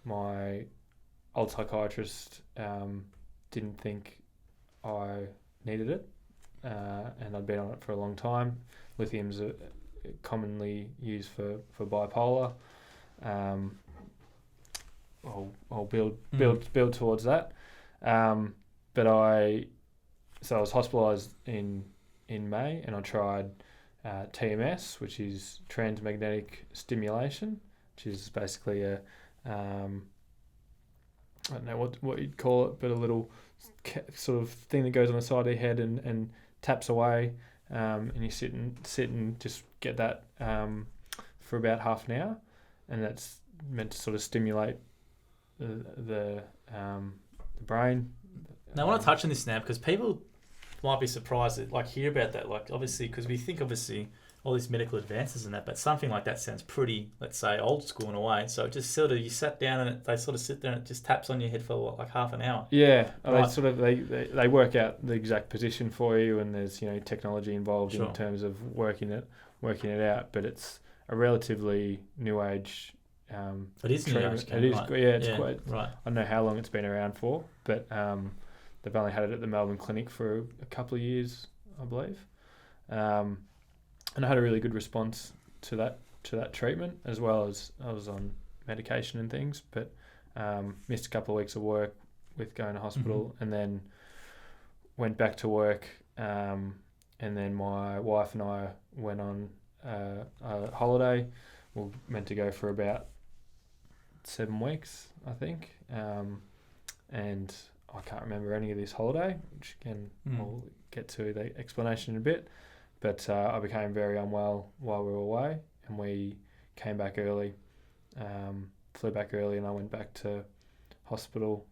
my old psychiatrist didn't think I needed it, and I'd been on it for a long time. Lithium's commonly used for bipolar. I'll build towards that. But I was hospitalised in May, and I tried TMS, which is transmagnetic stimulation, which is basically a I don't know what you'd call it, but a little sort of thing that goes on the side of your head and taps away, and you sit and just get that for about half an hour, and that's meant to sort of stimulate the brain. Now I want to touch on this now because people might be surprised that hear about that, obviously, because we think all these medical advances and that, but something like that sounds pretty, let's say, old school in a way. So it just sort of, you sat down and they sort of sit there and it just taps on your head for half an hour. Yeah, right. They work out the exact position for you, and there's technology involved in terms of working it out. But it's a relatively new age. It is new age. It is. Right. Yeah, it's quite. Right. I don't know how long it's been around for, but they've only had it at the Melbourne Clinic for a couple of years, I believe. And I had a really good response to that treatment, as well as I was on medication and things, but missed a couple of weeks of work with going to hospital, and then went back to work, and then my wife and I went on a holiday. We were meant to go for about 7 weeks, I think, and I can't remember any of this holiday, which again we'll get to the explanation in a bit. But I became very unwell while we were away, and we came back early, flew back early, and I went back to hospital,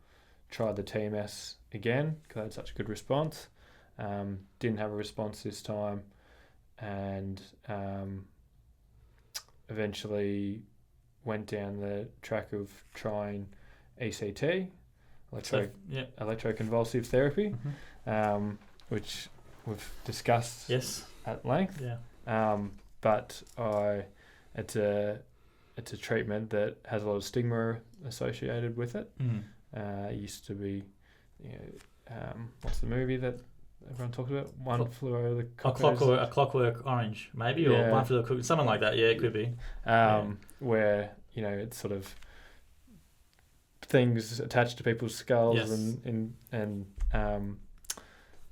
tried the TMS again because I had such a good response. Didn't have a response this time, and eventually went down the track of trying ECT, Electroconvulsive Therapy, which we've discussed at length. Yeah. But it's a treatment that has a lot of stigma associated with it. It used to be, what's the movie that everyone talks about? One Flew Over the Cuckoo's A Clockwork Orange, maybe, or One Flew Over the Cuckoo's, something like that. Yeah, it could be. Where it's sort of things attached to people's skulls and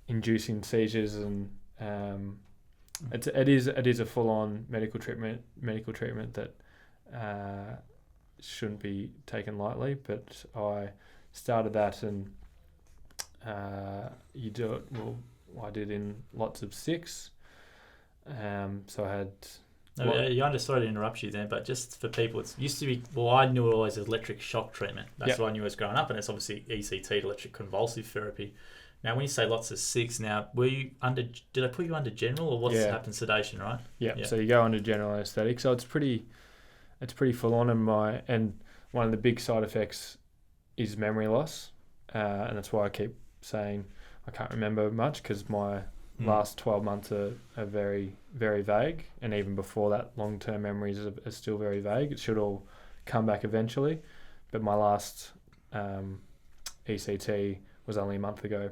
inducing seizures, and it is a full on medical treatment that shouldn't be taken lightly. But I started that, and you do it. Well, I did in lots of 6. So I had No, sorry to interrupt you there, but just for people, it used to be, well, I knew it always as electric shock treatment. That's what I knew as growing up, and it's obviously ECT, electroconvulsive therapy. Now, when you say lots of six, now, did I put you under general, or what's happened? Sedation, right? Yeah, so you go under general anaesthetic. So it's pretty full on, and one of the big side effects is memory loss, and that's why I keep saying I can't remember much, because my last 12 months are very, very vague, and even before that, long-term memories are still very vague. It should all come back eventually, but my last ECT was only a month ago,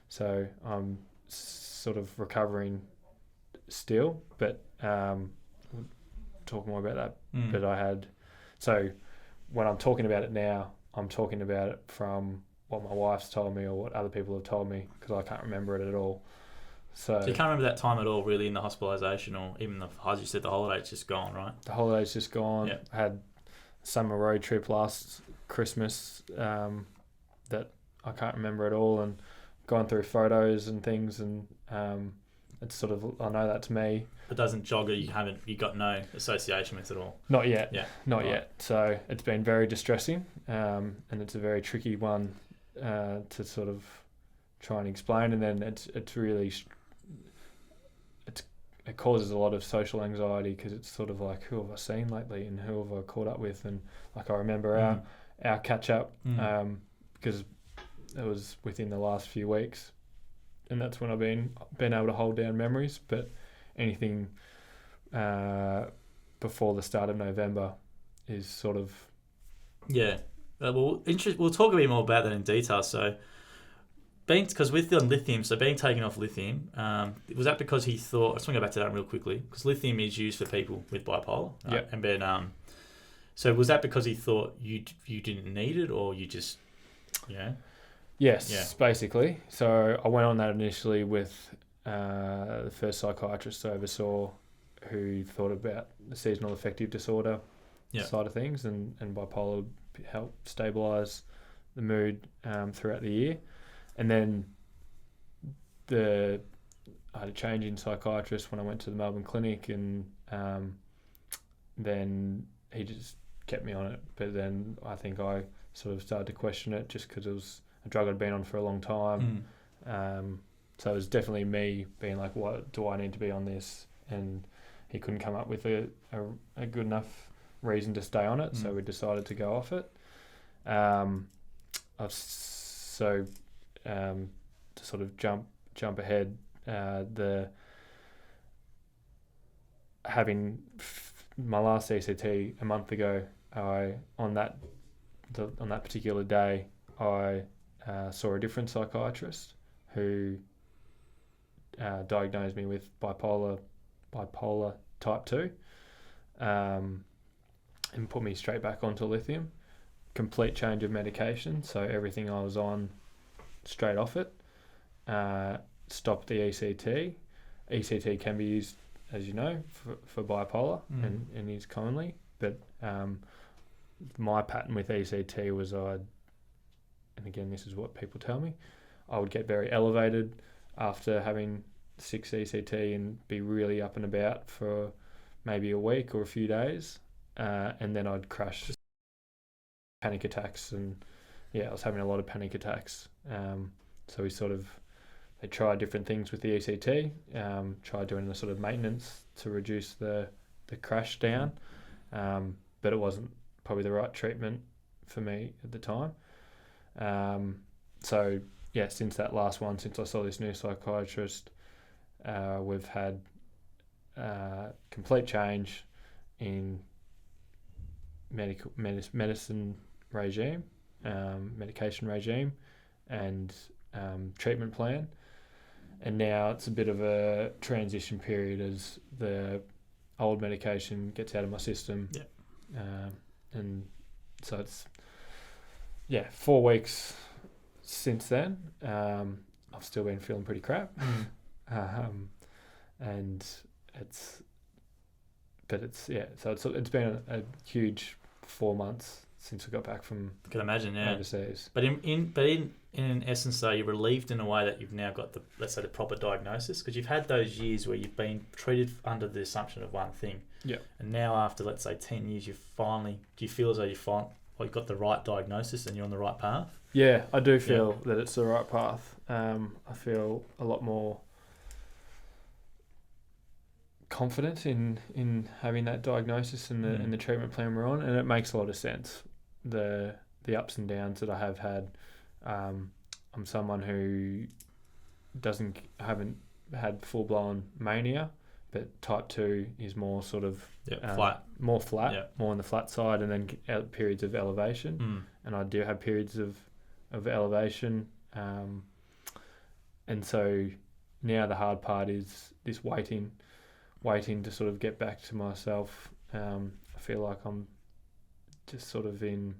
so I'm sort of recovering still, but talk more about that. But so when I'm talking about it now, I'm talking about it from what my wife's told me or what other people have told me, because I can't remember it at all. So you can't remember that time at all, really, in the hospitalisation, or even as you said, the holiday's just gone, right? The holiday's just gone. Yep. I had a summer road trip last Christmas that I can't remember at all, and gone through photos and things, and it's sort of, I know that's me. It doesn't jog it. You got no association with it at all. Not yet. Yeah. Not yet. So it's been very distressing, and it's a very tricky one to sort of try and explain, and then it's really it causes a lot of social anxiety, because it's sort of like, who have I seen lately and who have I caught up with, and like I remember our catch up because it was within the last few weeks, and that's when I've been able to hold down memories. But anything before the start of November is sort of we'll talk a bit more about that in detail. So because with the lithium, so being taken off lithium, was that because he thought? I just want to go back to that real quickly, because lithium is used for people with bipolar, right? Yep. And then so was that because he thought you didn't need it, or you just Yes, basically. So I went on that initially with the first psychiatrist I ever saw, who thought about the seasonal affective disorder side of things, and bipolar help stabilise the mood throughout the year. And then I had a change in psychiatrist when I went to the Melbourne clinic, and then he just kept me on it. But then I think I sort of started to question it, just because it was a drug I'd been on for a long time. So it was definitely me being like, what do I need to be on this? And he couldn't come up with a good enough reason to stay on it, so we decided to go off it. To sort of jump ahead, having my last ECT a month ago, on that particular day, I saw a different psychiatrist who diagnosed me with bipolar type 2, and put me straight back onto lithium. Complete change of medication, so everything I was on, straight off it. Stopped the ECT. ECT can be used, as you know, for bipolar, and used commonly. But my pattern with ECT was and again, this is what people tell me, I would get very elevated after having 6 ECT and be really up and about for maybe a week or a few days, and then I'd crash. Panic attacks, and I was having a lot of panic attacks. So they tried different things with the ECT, tried doing the sort of maintenance to reduce the crash down, but it wasn't probably the right treatment for me at the time. Since that last one, since I saw this new psychiatrist, we've had complete change in medicine regime, medication regime, and treatment plan. And now it's a bit of a transition period as the old medication gets out of my system. And so it's 4 weeks since then. I've still been feeling pretty crap. And it's been a huge 4 months since we got back from I can imagine, yeah. overseas. But in essence, though, you're relieved in a way that you've now got the, let's say, the proper diagnosis, because you've had those years where you've been treated under the assumption of one thing. Yeah. And now after, let's say, 10 years, do you feel as though you've got the right diagnosis and you're on the right path? Yeah, I do feel that it's the right path. I feel a lot more confident in having that diagnosis and the treatment plan we're on, and it makes a lot of sense. The ups and downs that I have had. I'm someone who haven't had full blown mania, but type 2 is more sort of flat, more on the flat side, and then periods of elevation. And I do have periods of elevation, and so now the hard part is this waiting to sort of get back to myself. I feel like I'm just sort of in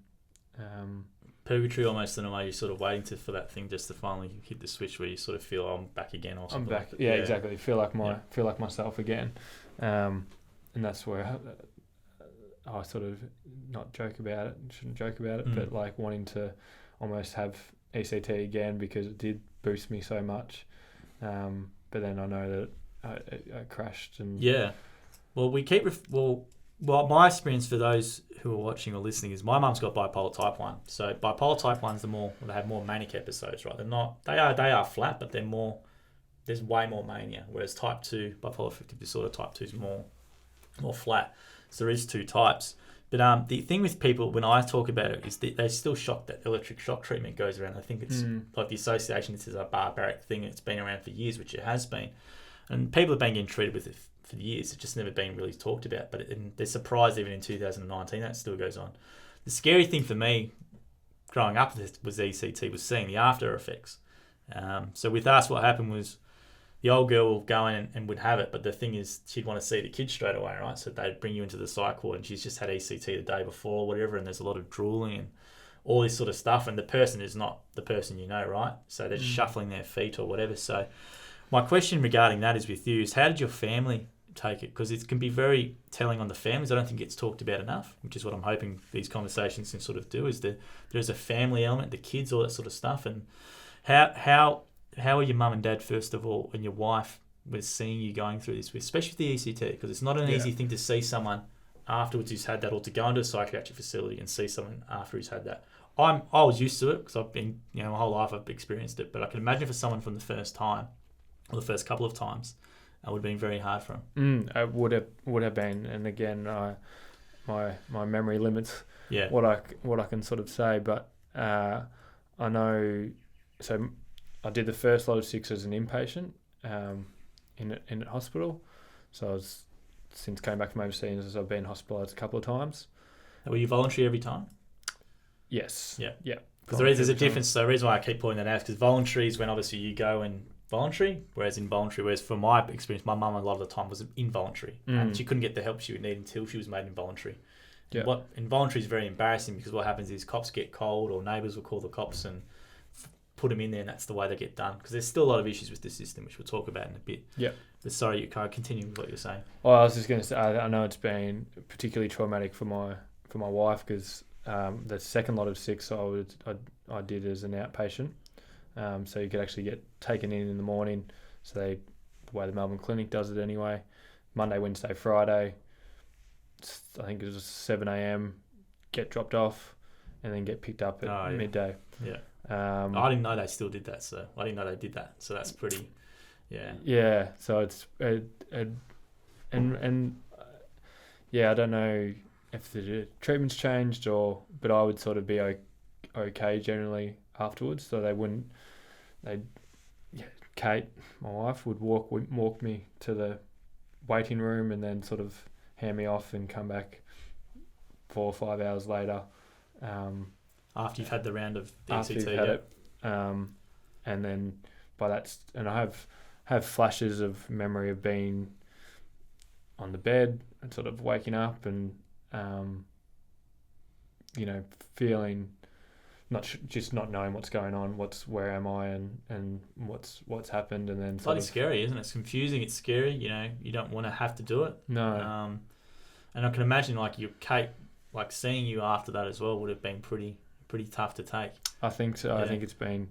purgatory almost, in a way. You're sort of waiting for that thing just to finally hit the switch where you sort of feel, I'm back again or something. I'm back. Yeah, exactly. Feel like myself again. And that's where I sort of shouldn't joke about it, but like wanting to almost have ECT again, because it did boost me so much. But then I know that I crashed and well, my experience for those who are watching or listening is my mum's got bipolar type 1. So bipolar type 1's they have more manic episodes, right? They are flat, but there's way more mania. Whereas type 2, bipolar affective disorder, type 2 is more flat. So there is two types. But the thing with people, when I talk about it, is that they're still shocked that electric shock treatment goes around. I think it's like the association, this is a barbaric thing. It's been around for years, which it has been. And people have been getting treated with it for years. It's just never been really talked about. But they're surprised even in 2019 that still goes on. The scary thing for me growing up was ECT, was seeing the after effects. So with us, what happened was the old girl will go in and would have it, but the thing is, she'd want to see the kids straight away, right? So they'd bring you into the psych ward, and she's just had ECT the day before or whatever, and there's a lot of drooling and all this sort of stuff, and the person is not the person you know, right? So they're just shuffling their feet or whatever. So my question regarding that is with you is, how did your family take it? Because it can be very telling on the families. I don't think it's talked about enough, which is what I'm hoping these conversations can sort of do, is that there's a family element, the kids, all that sort of stuff. And how are your mum and dad, first of all, and your wife was seeing you going through this, especially with the ECT? Because it's not an easy thing to see someone afterwards who's had that, or to go into a psychiatric facility and see someone after who's had that. I was used to it because I've been, my whole life I've experienced it, but I can imagine for someone from the first time or the first couple of times, it would have been very hard for them. It would have been, and again, my memory limits what I can sort of say, but I know. So I did the first lot of 6 as an inpatient in a hospital. So since came back from overseas, I've been hospitalised a couple of times. Were you voluntary every time? Yes. Yeah. Because there's a difference. So the reason why I keep pointing that out is because voluntary is when obviously you go and voluntary, whereas from my experience, my mum a lot of the time was involuntary, and she couldn't get the help she would need until she was made involuntary. Yeah. What involuntary is very embarrassing, because what happens is cops get cold, or neighbours will call the cops and put them in there, and that's the way they get done. Because there's still a lot of issues with the system, which we'll talk about in a bit. Yeah. But sorry, you can't continue with what you're saying. Well, I was just going to say, I know it's been particularly traumatic for my wife, because the second lot of 6 I did as an outpatient. So you could actually get taken in the morning. So the way the Melbourne Clinic does it anyway, Monday, Wednesday, Friday, I think it was 7 a.m, get dropped off, and then get picked up at midday. Yeah. I didn't know they still did that, so I didn't know they did that. So that's pretty, Yeah. So it's I don't know if the treatment's changed but I would sort of be okay generally afterwards. So Kate, my wife, would walk me to the waiting room, and then sort of hand me off and come back 4 or 5 hours later. After you've had the round of the after ECT, you've had it, and then by that, and I have flashes of memory of being on the bed and sort of waking up and feeling just not knowing what's going on, where am I, and what's happened, and then it's bloody scary, isn't it? It's confusing. It's scary. You don't want to have to do it. No. And I can imagine, like, your Kate, like seeing you after that as well would have been pretty tough to take. I think so. Yeah. I think it's been,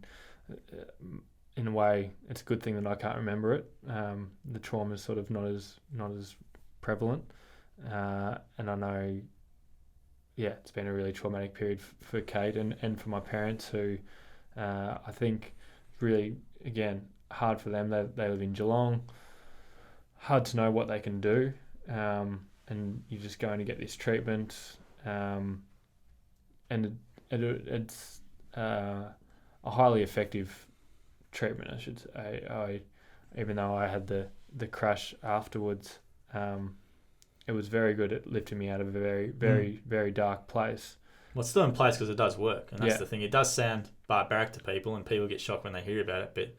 in a way, it's a good thing that I can't remember it. The trauma is sort of not as prevalent, and I know, it's been a really traumatic period for Kate and for my parents, who I think really, again, hard for them. They live in Geelong. Hard to know what they can do, and you're just going to get this treatment, and it's a highly effective treatment, I should say. Even though I had the crash afterwards, it was very good at lifting me out of a very, very, very dark place. Well, it's still in place because it does work, and that's the thing. It does sound barbaric to people, and people get shocked when they hear about it, but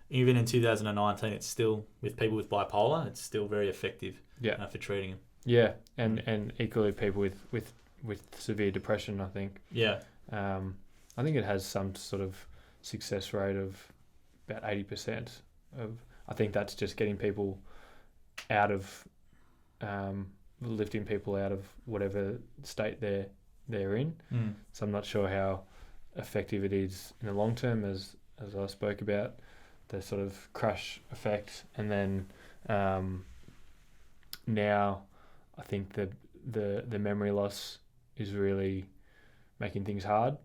even in 2019, it's still, with people with bipolar, it's still very effective for treating them. Yeah, and equally people with severe depression, I think. Yeah. I think it has some sort of success rate of about 80%. I think that's just getting people out of, lifting people out of whatever state they're in. So I'm not sure how effective it is in the long term, as I spoke about, the sort of crash effect, and then now I think the memory loss is really making things hard.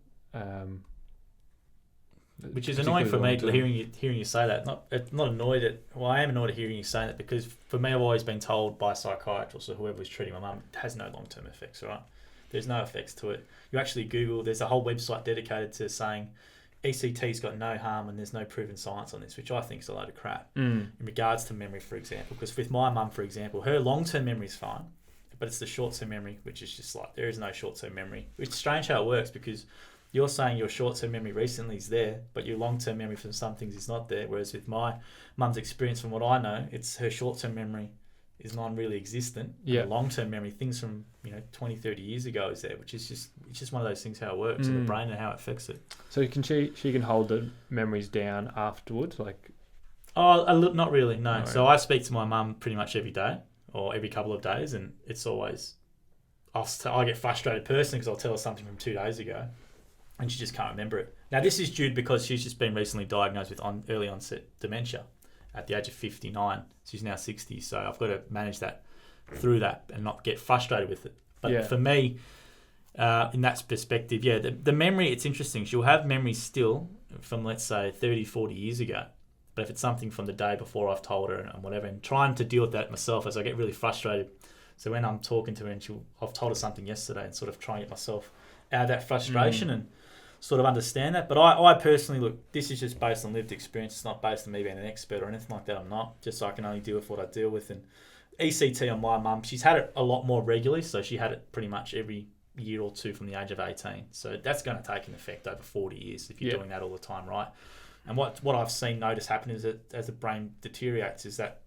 Which is annoying for me, hearing you say that. Not annoyed at. Well, I am annoyed at hearing you say that, because for me, I've always been told by psychiatrists or whoever was treating my mum, it has no long-term effects. Right? There's no effects to it. You actually Google. There's a whole website dedicated to saying ECT's got no harm and there's no proven science on this, which I think is a load of crap. In regards to memory, for example, because with my mum, for example, her long-term memory is fine, but it's the short-term memory, which is just like, there is no short-term memory. It's strange how it works, because you're saying your short-term memory recently is there, but your long-term memory from some things is not there. Whereas with my mum's experience, from what I know, it's her short-term memory is non-really existent. Yeah. The long-term memory, things from 20, 30 years ago is there, which is just one of those things, how it works in the brain and how it affects it. So she can hold the memories down afterwards, like? Not really, no. No. So I speak to my mum pretty much every day or every couple of days, and it's always, I get frustrated personally because I'll tell her something from 2 days ago and she just can't remember it. Now this is due because she's just been recently diagnosed with early onset dementia at the age of 59. She's now 60, so I've got to manage that through that and not get frustrated with it. But for me, in that perspective, the memory, it's interesting. She'll have memories still from, let's say, 30, 40 years ago. But if it's something from the day before I've told her and whatever, and trying to deal with that myself, as I get really frustrated. So when I'm talking to her and I've told her something yesterday, and sort of trying to get myself out of that frustration and sort of understand that. But I personally, look, this is just based on lived experience. It's not based on me being an expert or anything like that. I'm not. Just so I can only deal with what I deal with. And ECT on my mum, she's had it a lot more regularly. So she had it pretty much every year or two from the age of 18. So that's going to take an effect over 40 years if you're doing that all the time, right? And what I've notice happen is that as the brain deteriorates, is that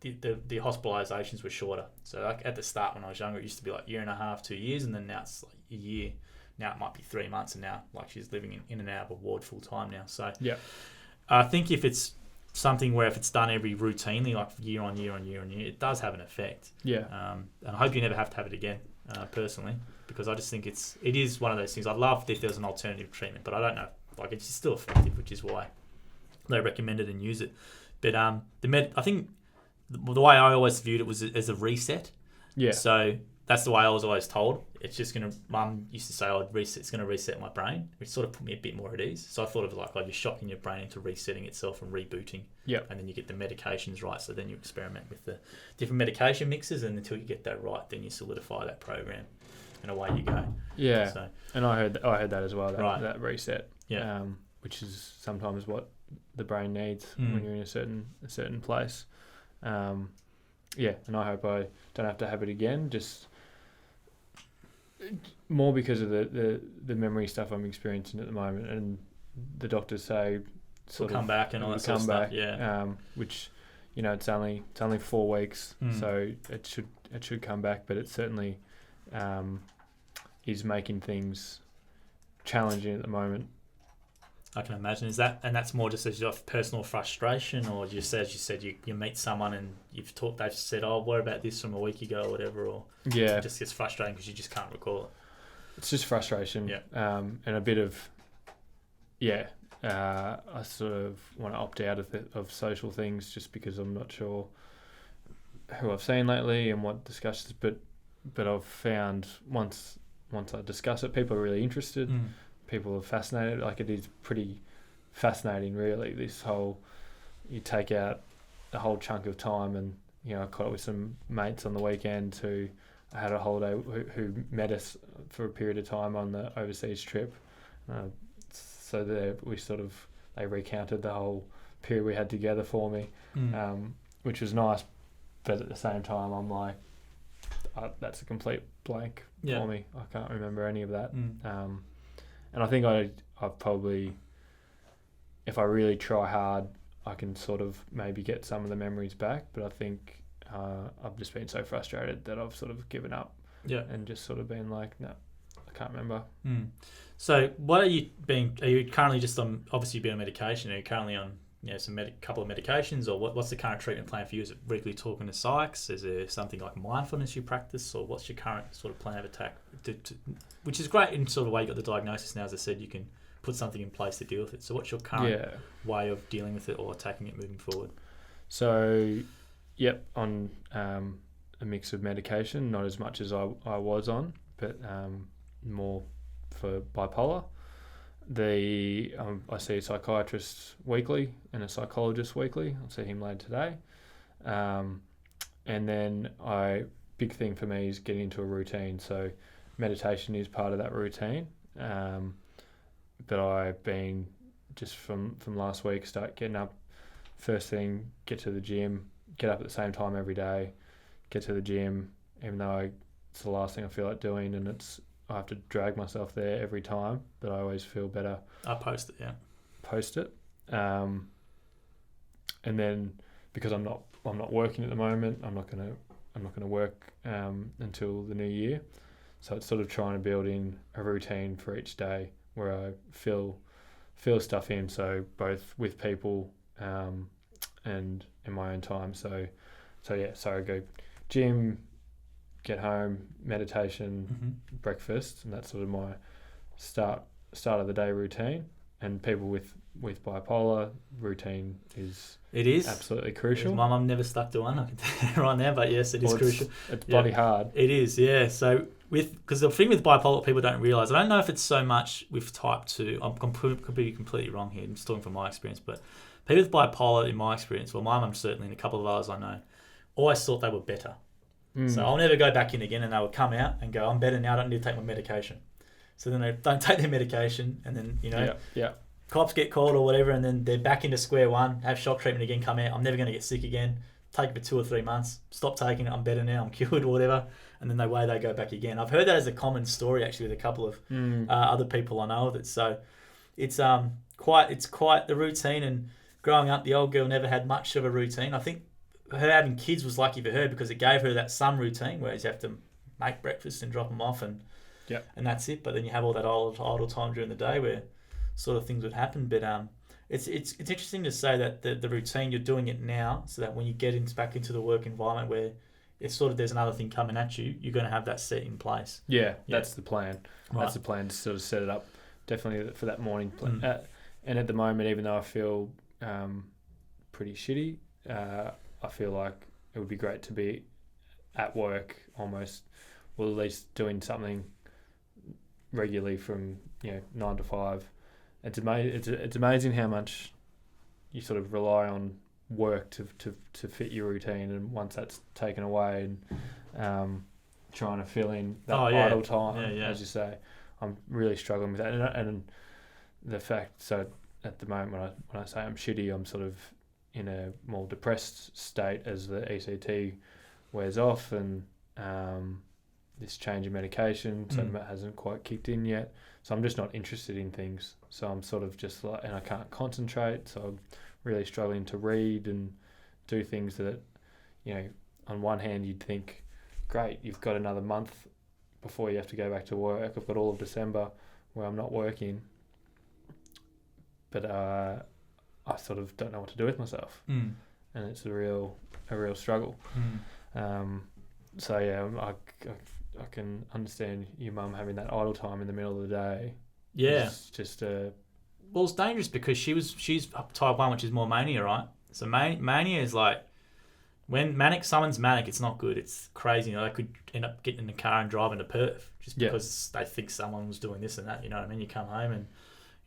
the hospitalisations were shorter. So like at the start when I was younger, it used to be like 1.5 2 years, and then now it's like a year. Now it might be 3 months, and now like she's living in and out of a ward full time now. So I think if it's something where if it's done every routinely, like year on year, it does have an effect. And I hope you never have to have it again, personally, because I just think it is one of those things. I'd love if there was an alternative treatment, but I don't know. Like, it's still effective, which is why they recommend it and use it. But I think the way I always viewed it was as a reset. So that's the way I was always told. It's just going to, Mum used to say, it's going to reset my brain, which sort of put me a bit more at ease. So I thought of it like you're shocking your brain into resetting itself and rebooting. And then you get the medications right. So then you experiment with the different medication mixes, and until you get that right, then you solidify that program, and away you go. So, and I heard that as well, that reset. Which is sometimes what the brain needs when you're in a certain place. And I hope I don't have to have it again, just more because of the memory stuff I'm experiencing at the moment, and the doctors say it'll come back and all that sort of stuff. Which it's only 4 weeks, so it should come back, but it certainly is making things challenging at the moment. I can imagine. That's more just as your personal frustration, or just as you said, you meet someone and they've said, what about this from a week ago or whatever, or it just gets frustrating because you just can't recall it. It's just frustration. Yeah. And a bit of, I sort of want to opt out of social things just because I'm not sure who I've seen lately and what discussions, but I've found once I discuss it, people are really interested. People are fascinated. Like, it is pretty fascinating, really. This whole, you take out a whole chunk of time, and I caught up with some mates on the weekend who I had a holiday who met us for a period of time on the overseas trip. So they recounted the whole period we had together for me, which was nice. But at the same time, I'm like, that's a complete blank for me. I can't remember any of that. And I think I've probably, if I really try hard, I can sort of maybe get some of the memories back. But I think I've just been so frustrated that I've sort of given up. And just sort of been like, no, I can't remember. So what are you currently just on, obviously you've been on medication, are you currently on couple of medications, or what's the current treatment plan for you? Is it regularly talking to psychs? Is there something like mindfulness you practice, or what's your current sort of plan of attack? Which is great in sort of way you got the diagnosis now. As I said, you can put something in place to deal with it. So what's your current way of dealing with it or attacking it moving forward? So, on a mix of medication, not as much as I was on, but more for bipolar. I see a psychiatrist weekly and a psychologist weekly. I'll see him later today. And then big thing for me is getting into a routine. So meditation is part of that routine. But I've been just from last week, start getting up first thing, get to the gym, get up at the same time every day, get to the gym, even though it's the last thing I feel like doing, and I have to drag myself there every time, but I always feel better. I post it. And then because I'm not working at the moment, I'm not gonna work until the new year. So it's sort of trying to build in a routine for each day where I fill stuff in. So both with people and in my own time. So I go gym, get home, meditation, breakfast, and that's sort of my start of the day routine. And people with bipolar, routine is absolutely crucial. My mum never stuck to one, I can tell you right now, but yes, it is crucial. It's bloody hard. It is, yeah. So because the thing with bipolar, people don't realise, I don't know if it's so much with type 2, could be completely wrong here, I'm just talking from my experience, but people with bipolar, in my experience, well, my mum certainly, and a couple of others I know, always thought they were better. So I'll never go back in again, and they would come out and go, I'm better now, I don't need to take my medication. So then they don't take their medication, and then, cops get called or whatever, and then they're back into square one, have shock treatment again, come out, I'm never going to get sick again, take it for 2 or 3 months, stop taking it, I'm better now, I'm cured or whatever, and then they go back again. I've heard that as a common story actually with a couple of other people I know of it. So it's quite the routine, and growing up, the old girl never had much of a routine. I think her having kids was lucky for her because it gave her that some routine, whereas you have to make breakfast and drop them off and that's it. But then you have all that idle time during the day where sort of things would happen. But it's interesting to say that the routine, you're doing it now, so that when you get back into the work environment where it's sort of there's another thing coming at you, you're going to have that set in place. That's the plan. Right. That's the plan, to sort of set it up definitely for that morning plan. And at the moment, even though I feel pretty shitty, I feel like it would be great to be at work almost, or at least doing something regularly from 9 to 5. It's amazing how much you sort of rely on work to fit your routine, and once that's taken away, and trying to fill in that idle time, as you say, I'm really struggling with that. And the fact, so at the moment when I say I'm shitty, I'm sort of in a more depressed state as the ECT wears off, and this change in medication hasn't quite kicked in yet. So I'm just not interested in things. So I'm sort of just like, and I can't concentrate. So I'm really struggling to read and do things that, on one hand you'd think, great, you've got another month before you have to go back to work. I've got all of December where I'm not working. But I sort of don't know what to do with myself, and it's a real struggle. So can understand your mum having that idle time in the middle of the day. Yeah. It's just Well, it's dangerous because she's type 1, which is more mania, right? So mania is like, when someone's manic, it's not good. It's crazy. They could end up getting in the car and driving to Perth just because they think someone was doing this and that. You know what I mean? You come home and,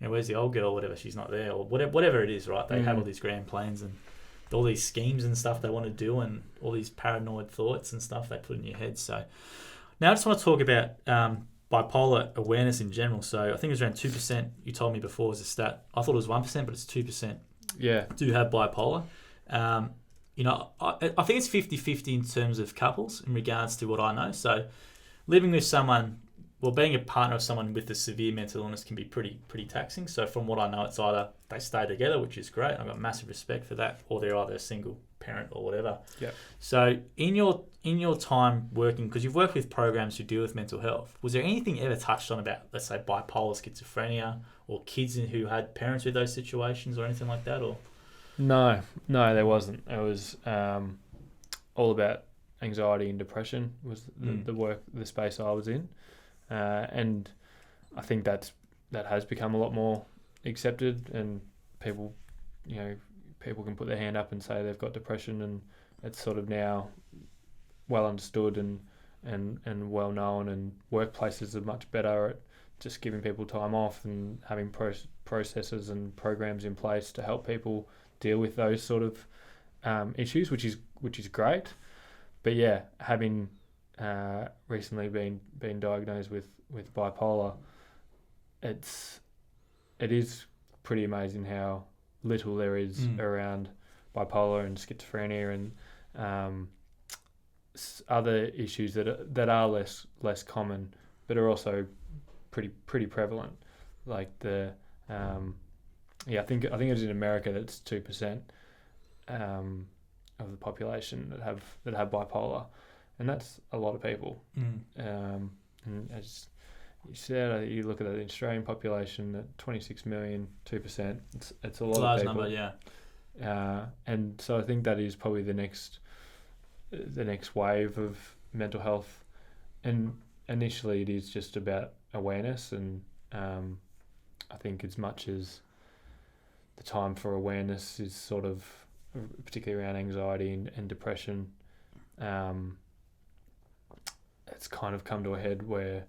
where's the old girl or whatever? She's not there, or whatever it is, right? They have all these grand plans and all these schemes and stuff they want to do, and all these paranoid thoughts and stuff they put in your head. So now I just want to talk about bipolar awareness in general. So I think it was around 2%. You told me before was a stat. I thought it was 1%, but it's 2%. Yeah. Do have bipolar. I think it's 50-50 in terms of couples in regards to what I know. So living with someone, being a partner of someone with a severe mental illness can be pretty taxing. So from what I know, it's either they stay together, which is great. I've got massive respect for that, or they're either a single parent or whatever. Yeah. So in your time working, because you've worked with programs who deal with mental health, was there anything ever touched on about, let's say, bipolar, schizophrenia, or kids who had parents with those situations or anything like that? Or No, there wasn't. It was all about anxiety and depression was the space I was in, and I think that has become a lot more accepted, and people can put their hand up and say they've got depression, and it's sort of now well understood and well known, and workplaces are much better at just giving people time off and having processes and programs in place to help people deal with those sort of issues, which is great. But yeah, having recently been diagnosed with bipolar, it is pretty amazing how little there is around bipolar and schizophrenia and other issues that are less common, but are also pretty prevalent. Like I think it was in America that's 2% of the population that have bipolar, and that's a lot of people. And as you said, you look at the Australian population at 26 million, 2%. It's a lot of people. Large number, yeah. And so I think that is probably the next wave of mental health. And initially, it is just about awareness, and I think as much as the time for awareness is sort of, particularly around anxiety and depression, it's kind of come to a head where,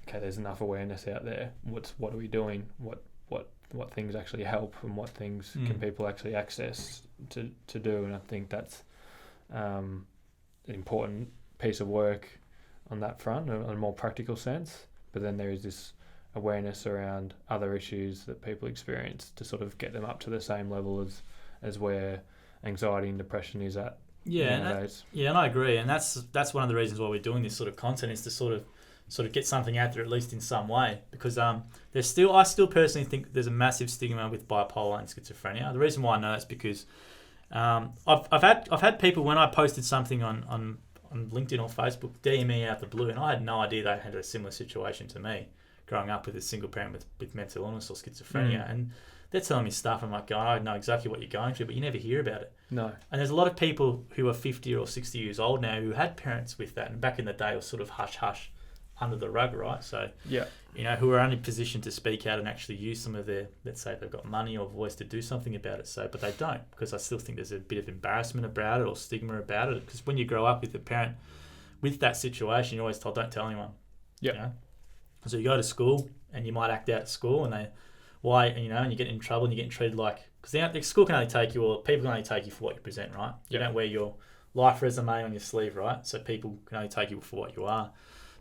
okay, there's enough awareness out there. What are we doing? What things actually help, and what things can people actually access to do? And I think that's an important piece of work on that front, in a more practical sense. But then there is this awareness around other issues that people experience to sort of get them up to the same level as where anxiety and depression is at nowadays. And I agree, and that's one of the reasons why we're doing this sort of content, is to sort of get something out there, at least in some way, because I still personally think there's a massive stigma with bipolar and schizophrenia. The reason why I know that's because I've had people, when I posted something on LinkedIn or Facebook, DM me out the blue, and I had no idea they had a similar situation to me, growing up with a single parent with mental illness or schizophrenia, and they're telling me stuff. I'm like, I know exactly what you're going through, but you never hear about it. No. And there's a lot of people who are 50 or 60 years old now who had parents with that, and back in the day it was sort of hush under the rug, right? So, who are only positioned to speak out and actually use some of their, let's say they've got money or voice to do something about it. So, but they don't, because I still think there's a bit of embarrassment about it or stigma about it. Because when you grow up with a parent with that situation, you're always told, don't tell anyone. Yeah. So you go to school and you might act out at school, and and you get in trouble and you're getting treated like, because the school can only take you, or people can only take you for what you present, right? You don't wear your life resume on your sleeve, right? So people can only take you for what you are.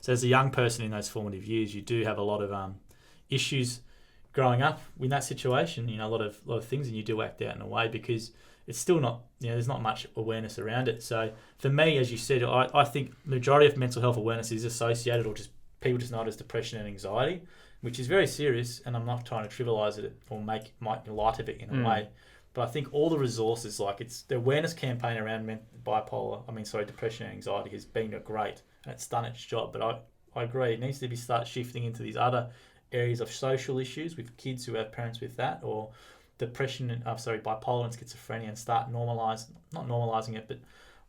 So as a young person in those formative years, you do have a lot of issues growing up in that situation, a lot of things, and you do act out in a way because it's still not, there's not much awareness around it. So for me, as you said, I think the majority of mental health awareness is associated, or just people just know it as depression and anxiety, which is very serious, and I'm not trying to trivialise it or make light of it in a way. But I think all the resources, like it's the awareness campaign around depression and anxiety has been great, and it's done its job. But I agree, it needs to start shifting into these other areas of social issues with kids who have parents with that, or bipolar and schizophrenia, and start not normalising it, but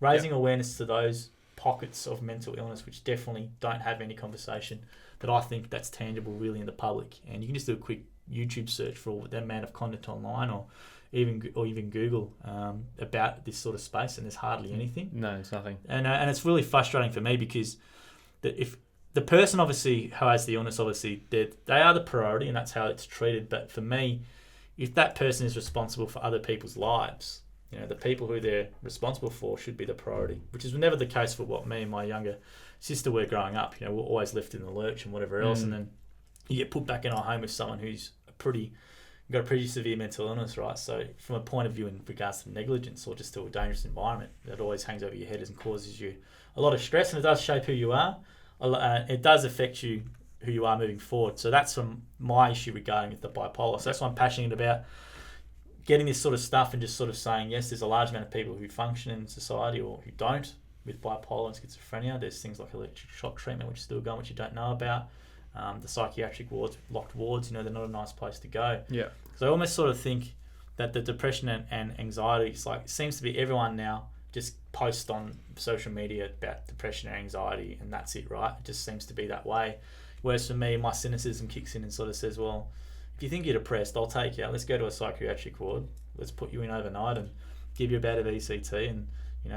raising awareness to those pockets of mental illness which definitely don't have any conversation that I think that's tangible really in the public. And you can just do a quick YouTube search for that amount of content online, or even Google about this sort of space, and there's hardly anything. No, it's nothing. And it's really frustrating for me, because if the person obviously who has the illness, obviously they are the priority, and that's how it's treated. But for me, if that person is responsible for other people's lives, the people who they're responsible for should be the priority, which is never the case for what me and my younger sister were growing up. We're always left in the lurch and whatever else, and then you get put back in our home with someone who's got a pretty severe mental illness, right? So from a point of view in regards to negligence or just to a dangerous environment, that always hangs over your head and causes you a lot of stress, and it does shape who you are. It does affect you, who you are moving forward. So that's my issue regarding the bipolar. So that's why I'm passionate about getting this sort of stuff and just sort of saying, yes, there's a large amount of people who function in society or who don't with bipolar and schizophrenia. There's things like electric shock treatment, which is still going, which you don't know about. The psychiatric wards, locked wards, they're not a nice place to go. Yeah. So I almost sort of think that the depression and anxiety, it seems to be everyone now just posts on social media about depression and anxiety, and that's it, right? It just seems to be that way. Whereas for me, my cynicism kicks in and sort of says, well, if you think you're depressed, I'll take you out. Let's go to a psychiatric ward. Let's put you in overnight and give you a bout of ECT, and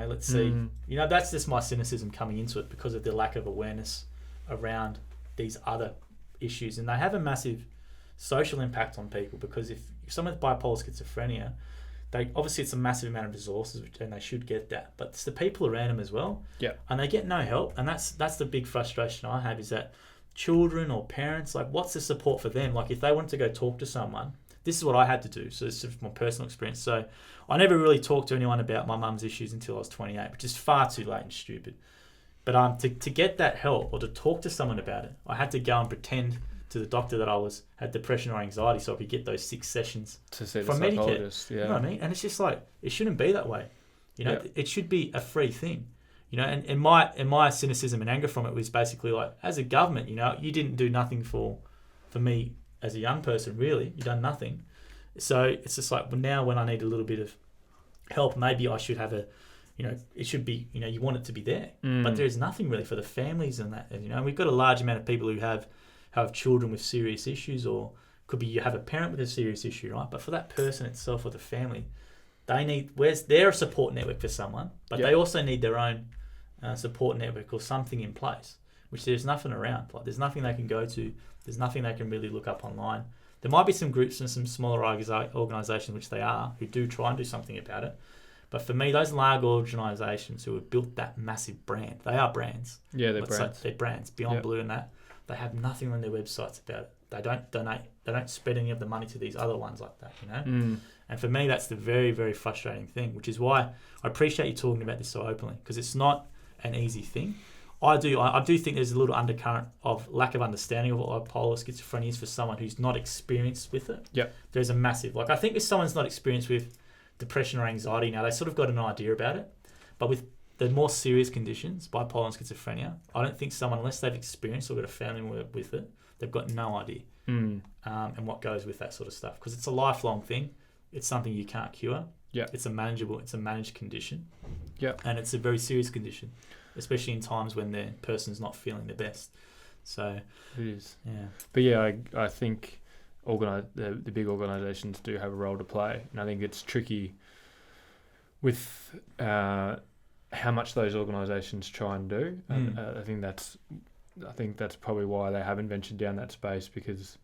let's see. That's just my cynicism coming into it, because of the lack of awareness around these other issues, and they have a massive social impact on people, because if someone with bipolar schizophrenia, obviously it's a massive amount of resources, and they should get that, but it's the people around them as well. Yeah. And they get no help, and that's the big frustration I have, is that children or parents, what's the support for them? If they wanted to go talk to someone, this is what I had to do. So this is my personal experience. So I never really talked to anyone about my mum's issues until I was 28, which is far too late and stupid. But to get that help or to talk to someone about it, I had to go and pretend to the doctor that I had depression or anxiety, so I could get those 6 sessions to see from the Medicare. psychologist. Yeah. You know what I mean? And it's just it shouldn't be that way. It should be a free thing. And my cynicism and anger from it was basically as a government, you didn't do nothing for me as a young person, really. You've done nothing. So it's just now when I need a little bit of help, maybe I should have it should be, you want it to be there. But there's nothing really for the families and that. And we've got a large amount of people who have children with serious issues, or could be you have a parent with a serious issue, right? But for that person itself or the family, where's their support network for someone, but they also need their own support network or something in place, which there's nothing around. There's nothing they can go to. There's nothing they can really look up online. There might be some groups and some smaller organisations, which they are, who do try and do something about it. But for me, those large organisations who have built that massive brand, they are brands. Yeah, they're brands. They're brands. Beyond Blue and that, they have nothing on their websites about it. They don't donate. They don't spread any of the money to these other ones like that, And for me, that's the very, very frustrating thing, which is why I appreciate you talking about this so openly, because it's not an easy thing. I do think there's a little undercurrent of lack of understanding of what bipolar schizophrenia is for someone who's not experienced with it. Yep. There's a massive, I think if someone's not experienced with depression or anxiety now, they sort of got an idea about it. But with the more serious conditions, bipolar and schizophrenia, I don't think someone, unless they've experienced or got a family with it, they've got no idea. And what goes with that sort of stuff. Because it's a lifelong thing. It's something you can't cure. Yeah. It's a managed condition. Yeah. And it's a very serious condition, especially in times when the person's not feeling the best. So it is. Yeah. But yeah, I think the big organisations do have a role to play, and I think it's tricky with how much those organisations try and do. I think that's probably why they haven't ventured down that space, because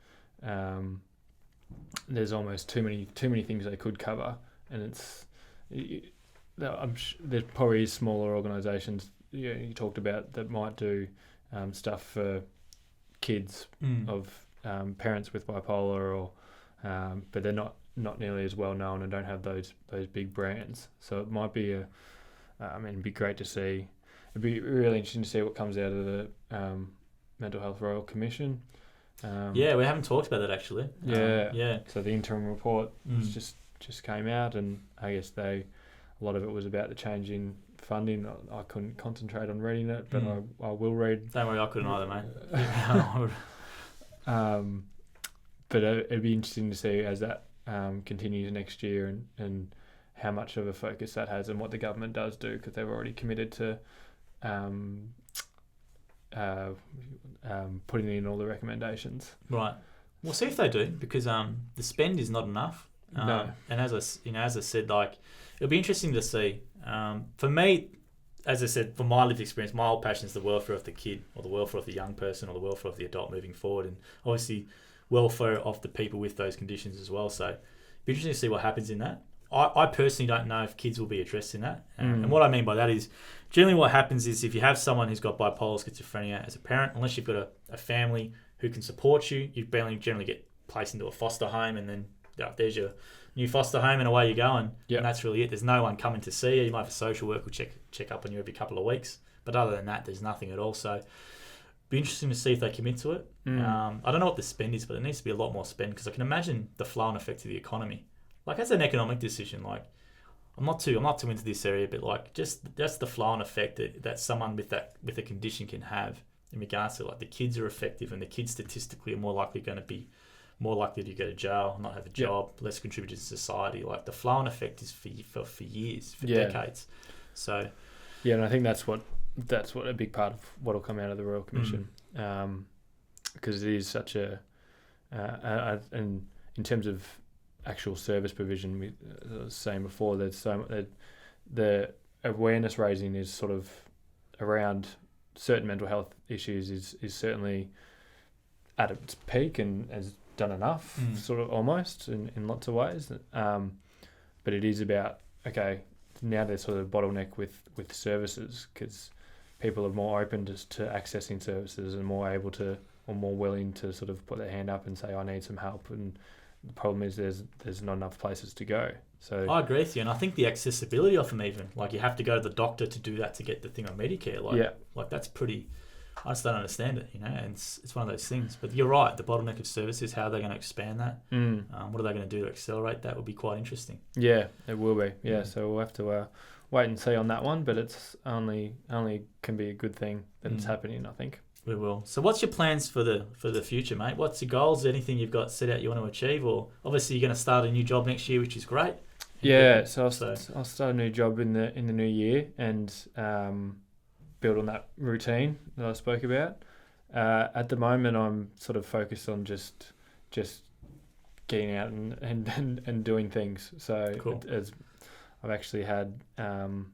there's almost too many things they could cover, and there's probably smaller organisations you talked about that might do stuff for kids of parents with bipolar, or but they're not nearly as well known and don't have those big brands. So it might be it'd be great to see. It'd be really interesting to see what comes out of the Mental Health Royal Commission. We haven't talked about that actually. So the interim report just came out, and I guess a lot of it was about the change in funding. I couldn't concentrate on reading it, but I will read. Don't worry, I couldn't either, mate. But it'd be interesting to see as that continues next year, and how much of a focus that has, and what the government does do, because they've already committed to putting in all the recommendations. Right. We'll see if they do, because the spend is not enough. No. And as I said, like, it'll be interesting to see. For me, as I said, from my lived experience, my whole passion is the welfare of the kid, or the welfare of the young person, or the welfare of the adult moving forward, and obviously welfare of the people with those conditions as well. So it'll be interesting to see what happens in that. I personally don't know if kids will be addressed in that. And what I mean by that is, generally what happens is, if you have someone who's got bipolar schizophrenia as a parent, unless you've got a family who can support you, you generally get placed into a foster home, and then there's your new foster home, and away you go. And that's really it. There's no one coming to see you. You might have a social worker check up on you every couple of weeks, but other than that, there's nothing at all. So it'd be interesting to see if they commit to it. I don't know what the spend is, but it needs to be a lot more spend, because I can imagine the flow and effect of the economy. Like, as an economic decision, like, I'm not too into this area, but like, that's the flow and effect that someone with a condition can have in regards to, like, the kids are affective, and the kids statistically are more likely to go to jail, not have a job, less contribute to society. Like, the flow and effect is for years, for decades. So yeah, and I think that's what a big part of what will come out of the Royal Commission, because it is such a and in terms of actual service provision, we was saying before, the awareness raising is sort of around certain mental health issues is certainly at its peak, and has done enough, sort of, almost in lots of ways. But it is about, okay, now there's sort of a bottleneck with services, because people are more open to accessing services, and more able to, or more willing to sort of put their hand up and say, I need some help. And the problem is there's not enough places to go. So I agree with you, and I think the accessibility of them, even, like, you have to go to the doctor to do that, to get the thing on Medicare. Like that's pretty. I just don't understand it, and it's one of those things. But you're right, the bottleneck of services, how are they going to expand that? What are they going to do to accelerate that? Would be quite interesting. Yeah, it will be. Yeah, so we'll have to wait and see on that one. But it's only can be a good thing that it's happening, I think. We will. So what's your plans for the future, mate? What's your goals? Anything you've got set out you want to achieve? Or obviously you're going to start a new job next year, which is great. Yeah, so I'll start a new job in the new year, and build on that routine that I spoke about. At the moment, I'm sort of focused on just getting out and doing things. So cool. As I've actually had, I'll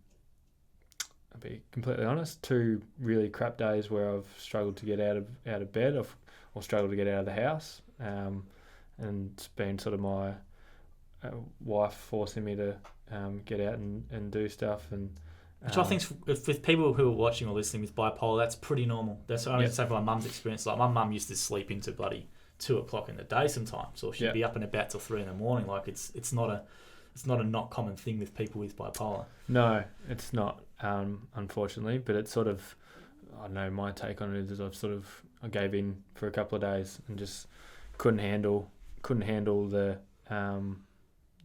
be completely honest, 2 really crap days where I've struggled to get out of bed, or struggled to get out of the house, and it's been sort of my wife forcing me to get out and do stuff. And which I think, with people who are watching or listening with bipolar, that's pretty normal. That's what I say for my mum's experience. Like, my mum used to sleep into bloody 2 o'clock in the day sometimes, or she'd be up and about till 3 a.m. Like, it's not a not common thing with people with bipolar. No, it's not, unfortunately. But it's sort of, I don't know, my take on it is I gave in for a couple of days and just couldn't handle the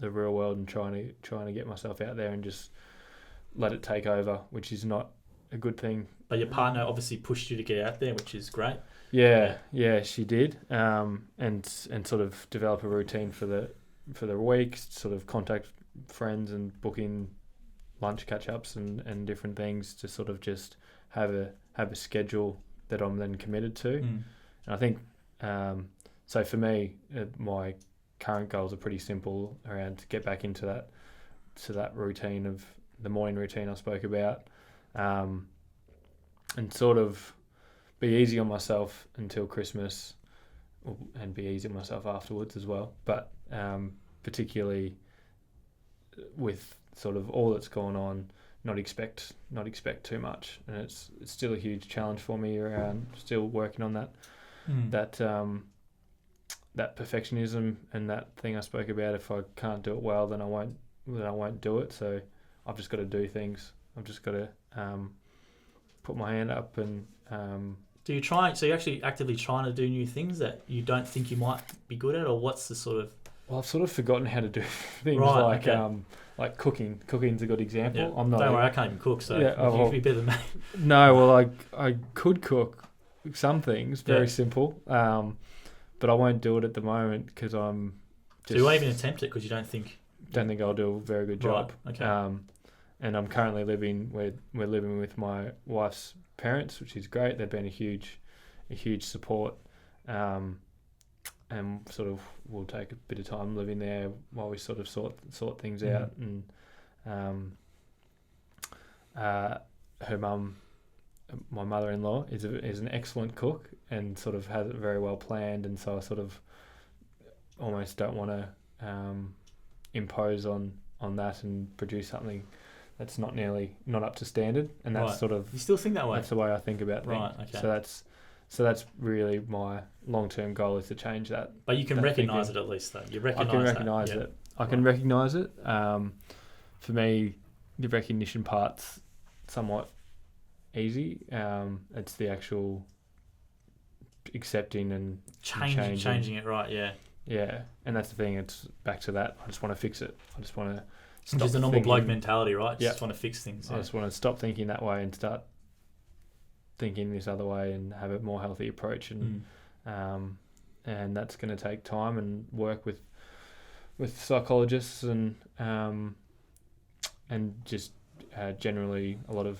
real world, and trying to get myself out there and just let it take over, which is not a good thing. But your partner obviously pushed you to get out there, which is great. Yeah, she did, and sort of develop a routine for the week, sort of contact friends and book in lunch catch-ups and different things to sort of just have a schedule that I'm then committed to. And I think, so for me, my current goals are pretty simple around to get back into that routine of the morning routine I spoke about, and sort of be easy on myself until Christmas, and be easy on myself afterwards as well. But particularly with sort of all that's going on, not expect too much, and it's still a huge challenge for me around still working on that perfectionism and that thing I spoke about. If I can't do it well, then I won't do it. So I've just got to do things. I've just got to put my hand up and. So you're actually actively trying to do new things that you don't think you might be good at, or what's the sort of? Well, I've sort of forgotten how to do things like cooking. Cooking's a good example. Yeah. I'm not. Don't worry, I can't even cook, so you'd be better than me. No, well, I could cook some things, very simple, but I won't do it at the moment because I'm. So you won't even attempt it because you don't think. Don't think I'll do a very good job. Right. Okay. and I'm currently we're living with my wife's parents, which is great. They've been a huge support, and sort of we'll take a bit of time living there while we sort of sort things out. And her mum, my mother-in-law, is an excellent cook and sort of has it very well planned, and so I sort of almost don't want to impose on that and produce something that's not up to standard. And that's Right. sort of, You still think that way? that's the way I think about things. Right, okay. So that's really my long-term goal, is to change that. But you can that recognise thinking. it at least, though. You I recognise can that. recognise Yeah. it. I can recognise it. For me, the recognition part's somewhat easy. It's the actual accepting and Changing it, right, yeah. Yeah, and that's the thing. It's back to that. I just want to fix it. I just want to Which is the normal bloke mentality, right? Just want to fix things. I just want to stop thinking that way and start thinking this other way and have a more healthy approach. And that's going to take time and work with psychologists and just generally a lot of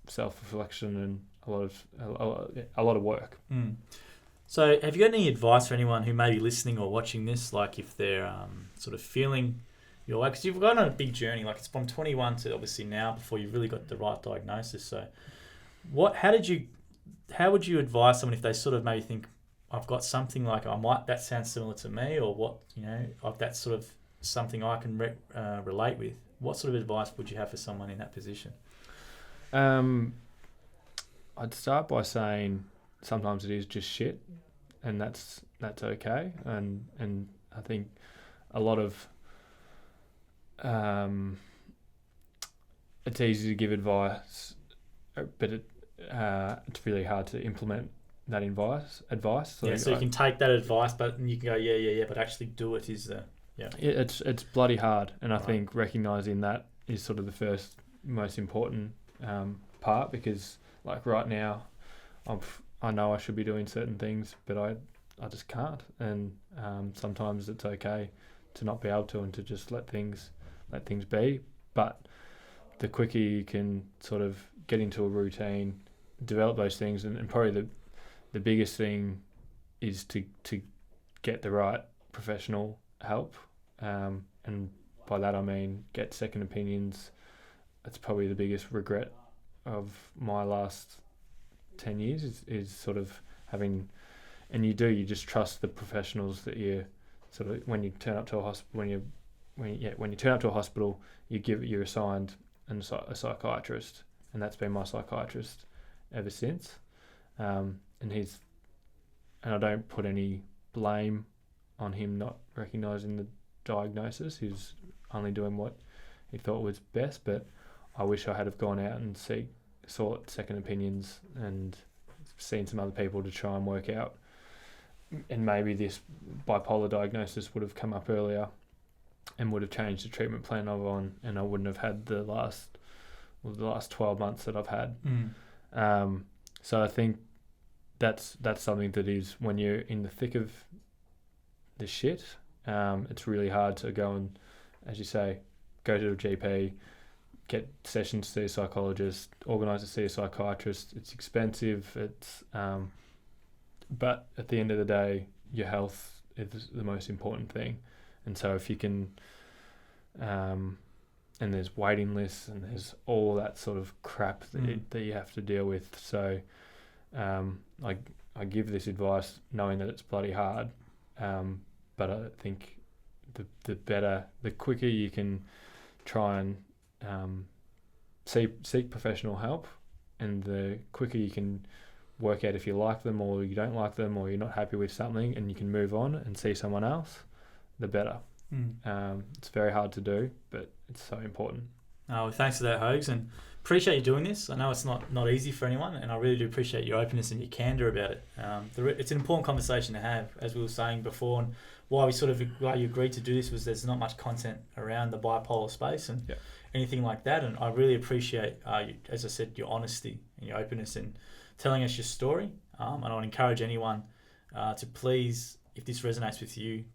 self-reflection and a lot of work. So have you got any advice for anyone who may be listening or watching this, like if they're sort of feeling your way? Because you've gone on a big journey, like it's from 21 to obviously now before you really got the right diagnosis. So how would you advise someone if they sort of maybe think, I've got something like that sounds similar to me, or what, that's sort of something I can relate with. What sort of advice would you have for someone in that position? I'd start by saying sometimes it is just shit, and that's okay. And I think a lot of it's easy to give advice, but it's really hard to implement that advice. So you can take that advice, but you can go, but actually do it is the... Yeah. It's bloody hard, and I think recognising that is sort of the first most important part, because like right now I know I should be doing certain things, but I just can't, and sometimes it's okay to not be able to and to just let things be. But the quicker you can sort of get into a routine, develop those things, and probably the biggest thing is to get the right professional help, and by that I mean get second opinions. That's probably the biggest regret of my last 10 years is sort of having, and you just trust the professionals that you sort of, when you turn up to a hospital, when you turn up to a hospital, you're assigned a psychiatrist, and that's been my psychiatrist ever since. And I don't put any blame on him not recognising the diagnosis. He's only doing what he thought was best, but I wish I had have gone out and sought second opinions and seen some other people to try and work out, and maybe this bipolar diagnosis would have come up earlier and would have changed the treatment plan I'm on, and I wouldn't have had the last 12 months that I've had. So I think that's something that is, when you're in the thick of the shit, it's really hard to go and, as you say, go to a GP, get sessions to see a psychologist, organise to see a psychiatrist. It's expensive. But at the end of the day, your health is the most important thing. And so if you can, and there's waiting lists and there's all that sort of crap that you have to deal with. So I give this advice knowing that it's bloody hard, but I think the quicker you can try and seek professional help, and the quicker you can work out if you like them or you don't like them or you're not happy with something, and you can move on and see someone else, the better. It's very hard to do, but it's so important. Oh, well, thanks for that, Hogs, and appreciate you doing this. I know it's not easy for anyone, and I really do appreciate your openness and your candour about it. It's an important conversation to have, as we were saying before, and why you agreed to do this was there's not much content around the bipolar space and anything like that, and I really appreciate, as I said, your honesty and your openness in telling us your story. And I would encourage anyone to please, if this resonates with you,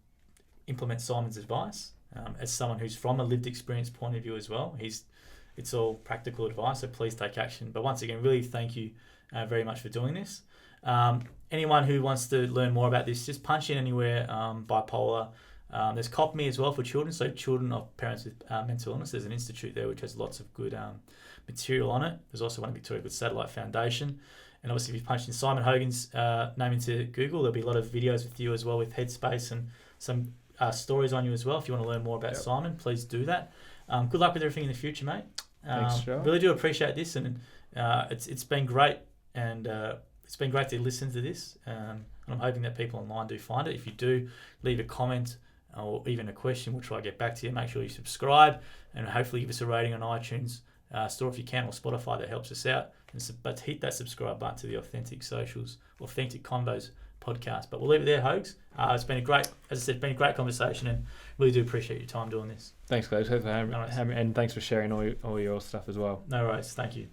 implement Simon's advice. As someone who's from a lived experience point of view as well, it's it's all practical advice, so please take action. But once again, really thank you very much for doing this. Anyone who wants to learn more about this, just punch in anywhere, bipolar. There's Cop Me as well for children, so children of parents with mental illness. There's an institute there which has lots of good material on it. There's also one at Victoria Good Satellite Foundation. And obviously, if you punch in Simon Hogan's name into Google, there'll be a lot of videos with you as well with Headspace and some stories on you as well. If you want to learn more about Simon, please do that. Good luck with everything in the future, mate. Thanks, Joe. Really do appreciate this, and it's been great, and it's been great to listen to this. And I'm hoping that people online do find it. If you do, leave a comment or even a question. We'll try to get back to you. Make sure you subscribe and hopefully give us a rating on iTunes Store if you can, or Spotify. That helps us out. But hit that subscribe button to the Authentic Socials, Authentic Convos podcast. But we'll leave it there, Hogs. It's been a great conversation, and really do appreciate your time doing this. Thanks, guys. Thanks for having me, and thanks for sharing all your stuff as well. No worries. Thank you.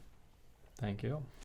Thank you.